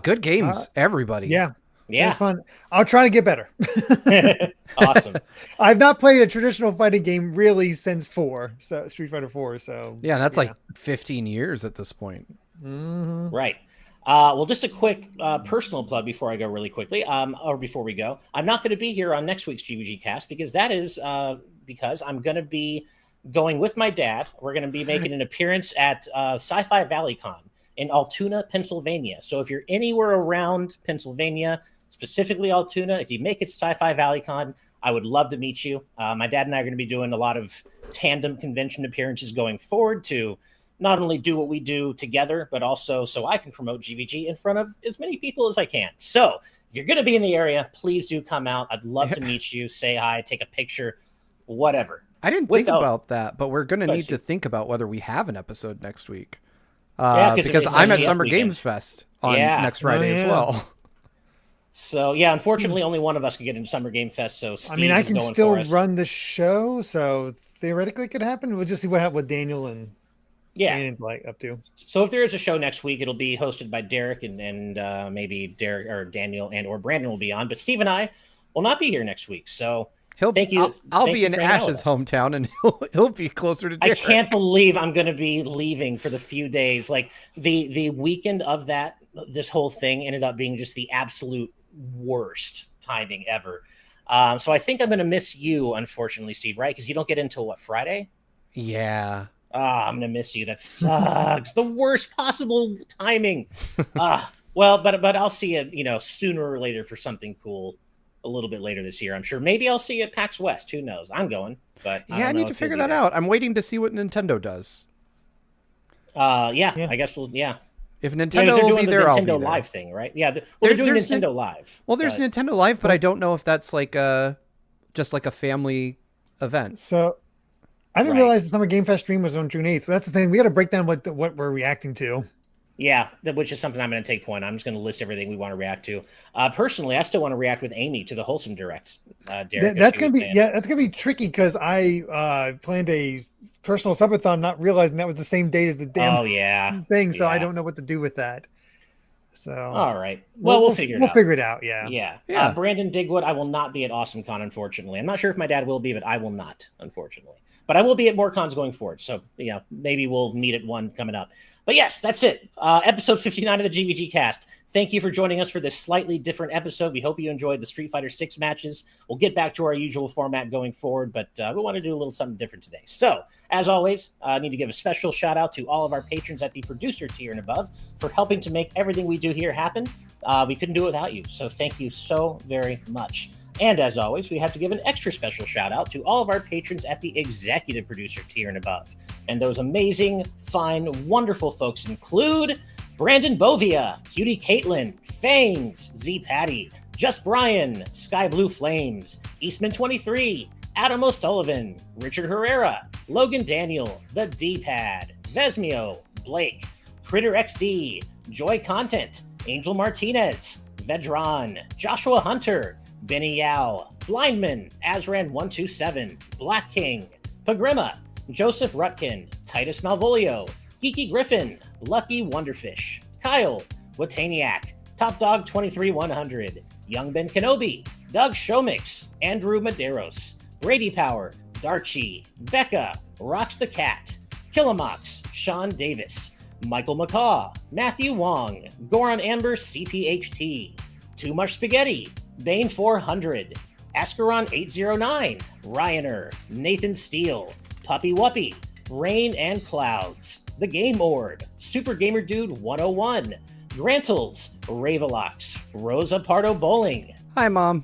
S3: Good games, everybody.
S2: Yeah.
S1: Yeah.
S2: It was fun. I'll try to get better.
S1: Awesome.
S2: I've not played a traditional fighting game really since Street Fighter 4. So
S3: yeah, that's like 15 years at this point.
S2: Mm-hmm.
S1: Right. Well, just a quick personal plug before I go really quickly, or before we go. I'm not going to be here on next week's GVG cast because that is because I'm going to be going with my dad. We're going to be making an appearance at Sci-Fi Valley Con in Altoona, Pennsylvania. So if you're anywhere around Pennsylvania, specifically Altoona, if you make it to Sci-Fi Valley Con, I would love to meet you. My dad and I are going to be doing a lot of tandem convention appearances going forward to not only do what we do together, but also so I can promote GVG in front of as many people as I can. So if you're going to be in the area, please do come out. I'd love to meet you, say hi, take a picture, whatever.
S3: I didn't think about that, but we're going to need to think about whether we have an episode next week. Because I'm at Summer Games Fest on next Friday as well.
S1: So, yeah, unfortunately, only one of us can get into Summer Game Fest. So, Steve
S2: I can still run the show. So, theoretically, it could happen. We'll just see what happens with Daniel and Brandon's like up to.
S1: So, if there is a show next week, it'll be hosted by Derek and maybe Derek or Daniel or Brandon will be on. But Steve and I will not be here next week. So, thank you.
S3: I'll be in Ash's hometown, and he'll be closer to Derek.
S1: I can't believe I'm going to be leaving for the few days. Like the weekend of this whole thing ended up being just the absolute worst timing ever. So I think I'm going to miss you, unfortunately, Steve, right? Because you don't get until what, Friday?
S3: Yeah.
S1: I'm going to miss you. That sucks. The worst possible timing. Well, but I'll see you, sooner or later for something cool a little bit later this year, I'm sure. Maybe I'll see you at PAX West. Who knows? I'm going, but
S3: I need to figure that out. I'm waiting to see what Nintendo does.
S1: I guess
S3: if Nintendo will be there, I'll be there.
S1: Nintendo Live thing, right? Yeah, they're doing Nintendo Live.
S3: Well, there's Nintendo Live, but I don't know if that's like just like a family event.
S2: So I didn't realize the Summer Game Fest stream was on June 8th. That's the thing. We got to break down what we're reacting to.
S1: Yeah, which is something I'm going to take point. I'm just going to list everything we want to react to. Personally, I still want to react with Amy to the Wholesome Direct. Derek,
S2: that's going to be tricky because I planned a personal subathon, not realizing that was the same date as the damn thing. So I don't know what to do with that. So
S1: all right, we'll figure it out.
S2: We'll figure it out.
S1: Yeah. Brandon Digwood, I will not be at AwesomeCon, unfortunately. I'm not sure if my dad will be, but I will not, unfortunately. But I will be at more cons going forward. So maybe we'll meet at one coming up. But yes, that's it. Episode 59 of the GVG cast. Thank you for joining us for this slightly different episode. We hope you enjoyed the Street Fighter 6 matches. We'll get back to our usual format going forward, but we want to do a little something different today. So, as always, I need to give a special shout out to all of our patrons at the producer tier and above for helping to make everything we do here happen. We couldn't do it without you, so thank you so very much. And as always, we have to give an extra special shout out to all of our patrons at the executive producer tier and above. And those amazing, fine, wonderful folks include Brandon Bovia, Cutie Caitlin, Fangs, Z Patty, Just Brian, Sky Blue Flames, Eastman 23, Adam O'Sullivan, Richard Herrera, Logan Daniel, The D-Pad, Vesmio, Blake, Critter XD, Joy Content, Angel Martinez, Vedron, Joshua Hunter, Benny Yao, Blindman, Azran127, Black King, Pagrima, Joseph Rutkin, Titus Malvolio, Geeky Griffin, Lucky Wonderfish, Kyle, Wataniac, Top Dog 23100, Young Ben Kenobi, Doug Showmix, Andrew Medeiros, Brady Power, Darchi, Becca, Rocks the Cat, Killamox, Sean Davis, Michael McCaw, Matthew Wong, Goron Amber CPHT, Too Much Spaghetti, Bane 400, Ascaron 809, Ryaner, Nathan Steele, Puppy Wuppy, Rain and Clouds, The Game Ord, Super Gamer Dude 101, Grantles, Ravelox, Rosa Pardo Bowling.
S3: Hi, Mom.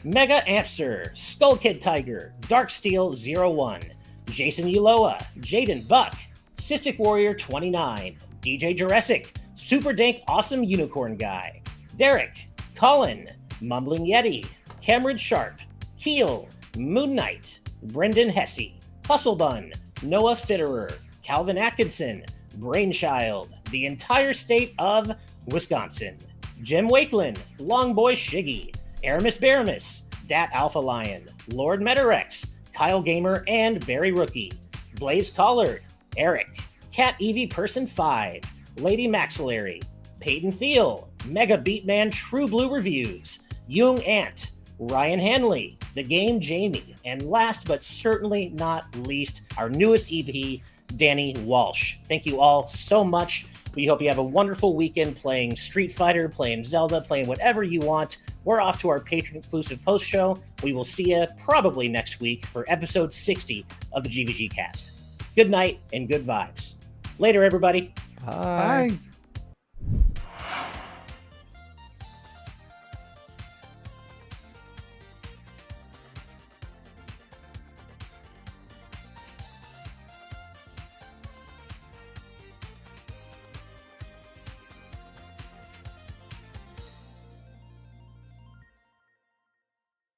S1: Mega Ampster, Skull Kid Tiger, Dark Steel 01, Jason Uloa, Jaden Buck, Cystic Warrior 29, DJ Jurassic, Super Dank Awesome Unicorn Guy, Derek, Colin, Mumbling Yeti, Cameron Sharp, Keel, Moon Knight, Brendan Hesse, Hustle Bun, Noah Fitterer, Calvin Atkinson, Brainchild, the entire state of Wisconsin, Jim Wakeland, Longboy Shiggy, Aramis Baramis, Dat Alpha Lion, Lord Metarex, Kyle Gamer, and Barry Rookie, Blaze Collard, Eric, Cat Evie Person 5, Lady Maxillary, Peyton Thiel, Mega Beatman True Blue Reviews, Jung Ant, Ryan Hanley, The Game Jamie, and last but certainly not least, our newest EP, Danny Walsh. Thank you all so much. We hope you have a wonderful weekend playing Street Fighter, playing Zelda, playing whatever you want. We're off to our Patron-exclusive post-show. We will see you probably next week for episode 60 of the GVG Cast. Good night and good vibes. Later, everybody.
S3: Bye.
S2: Bye.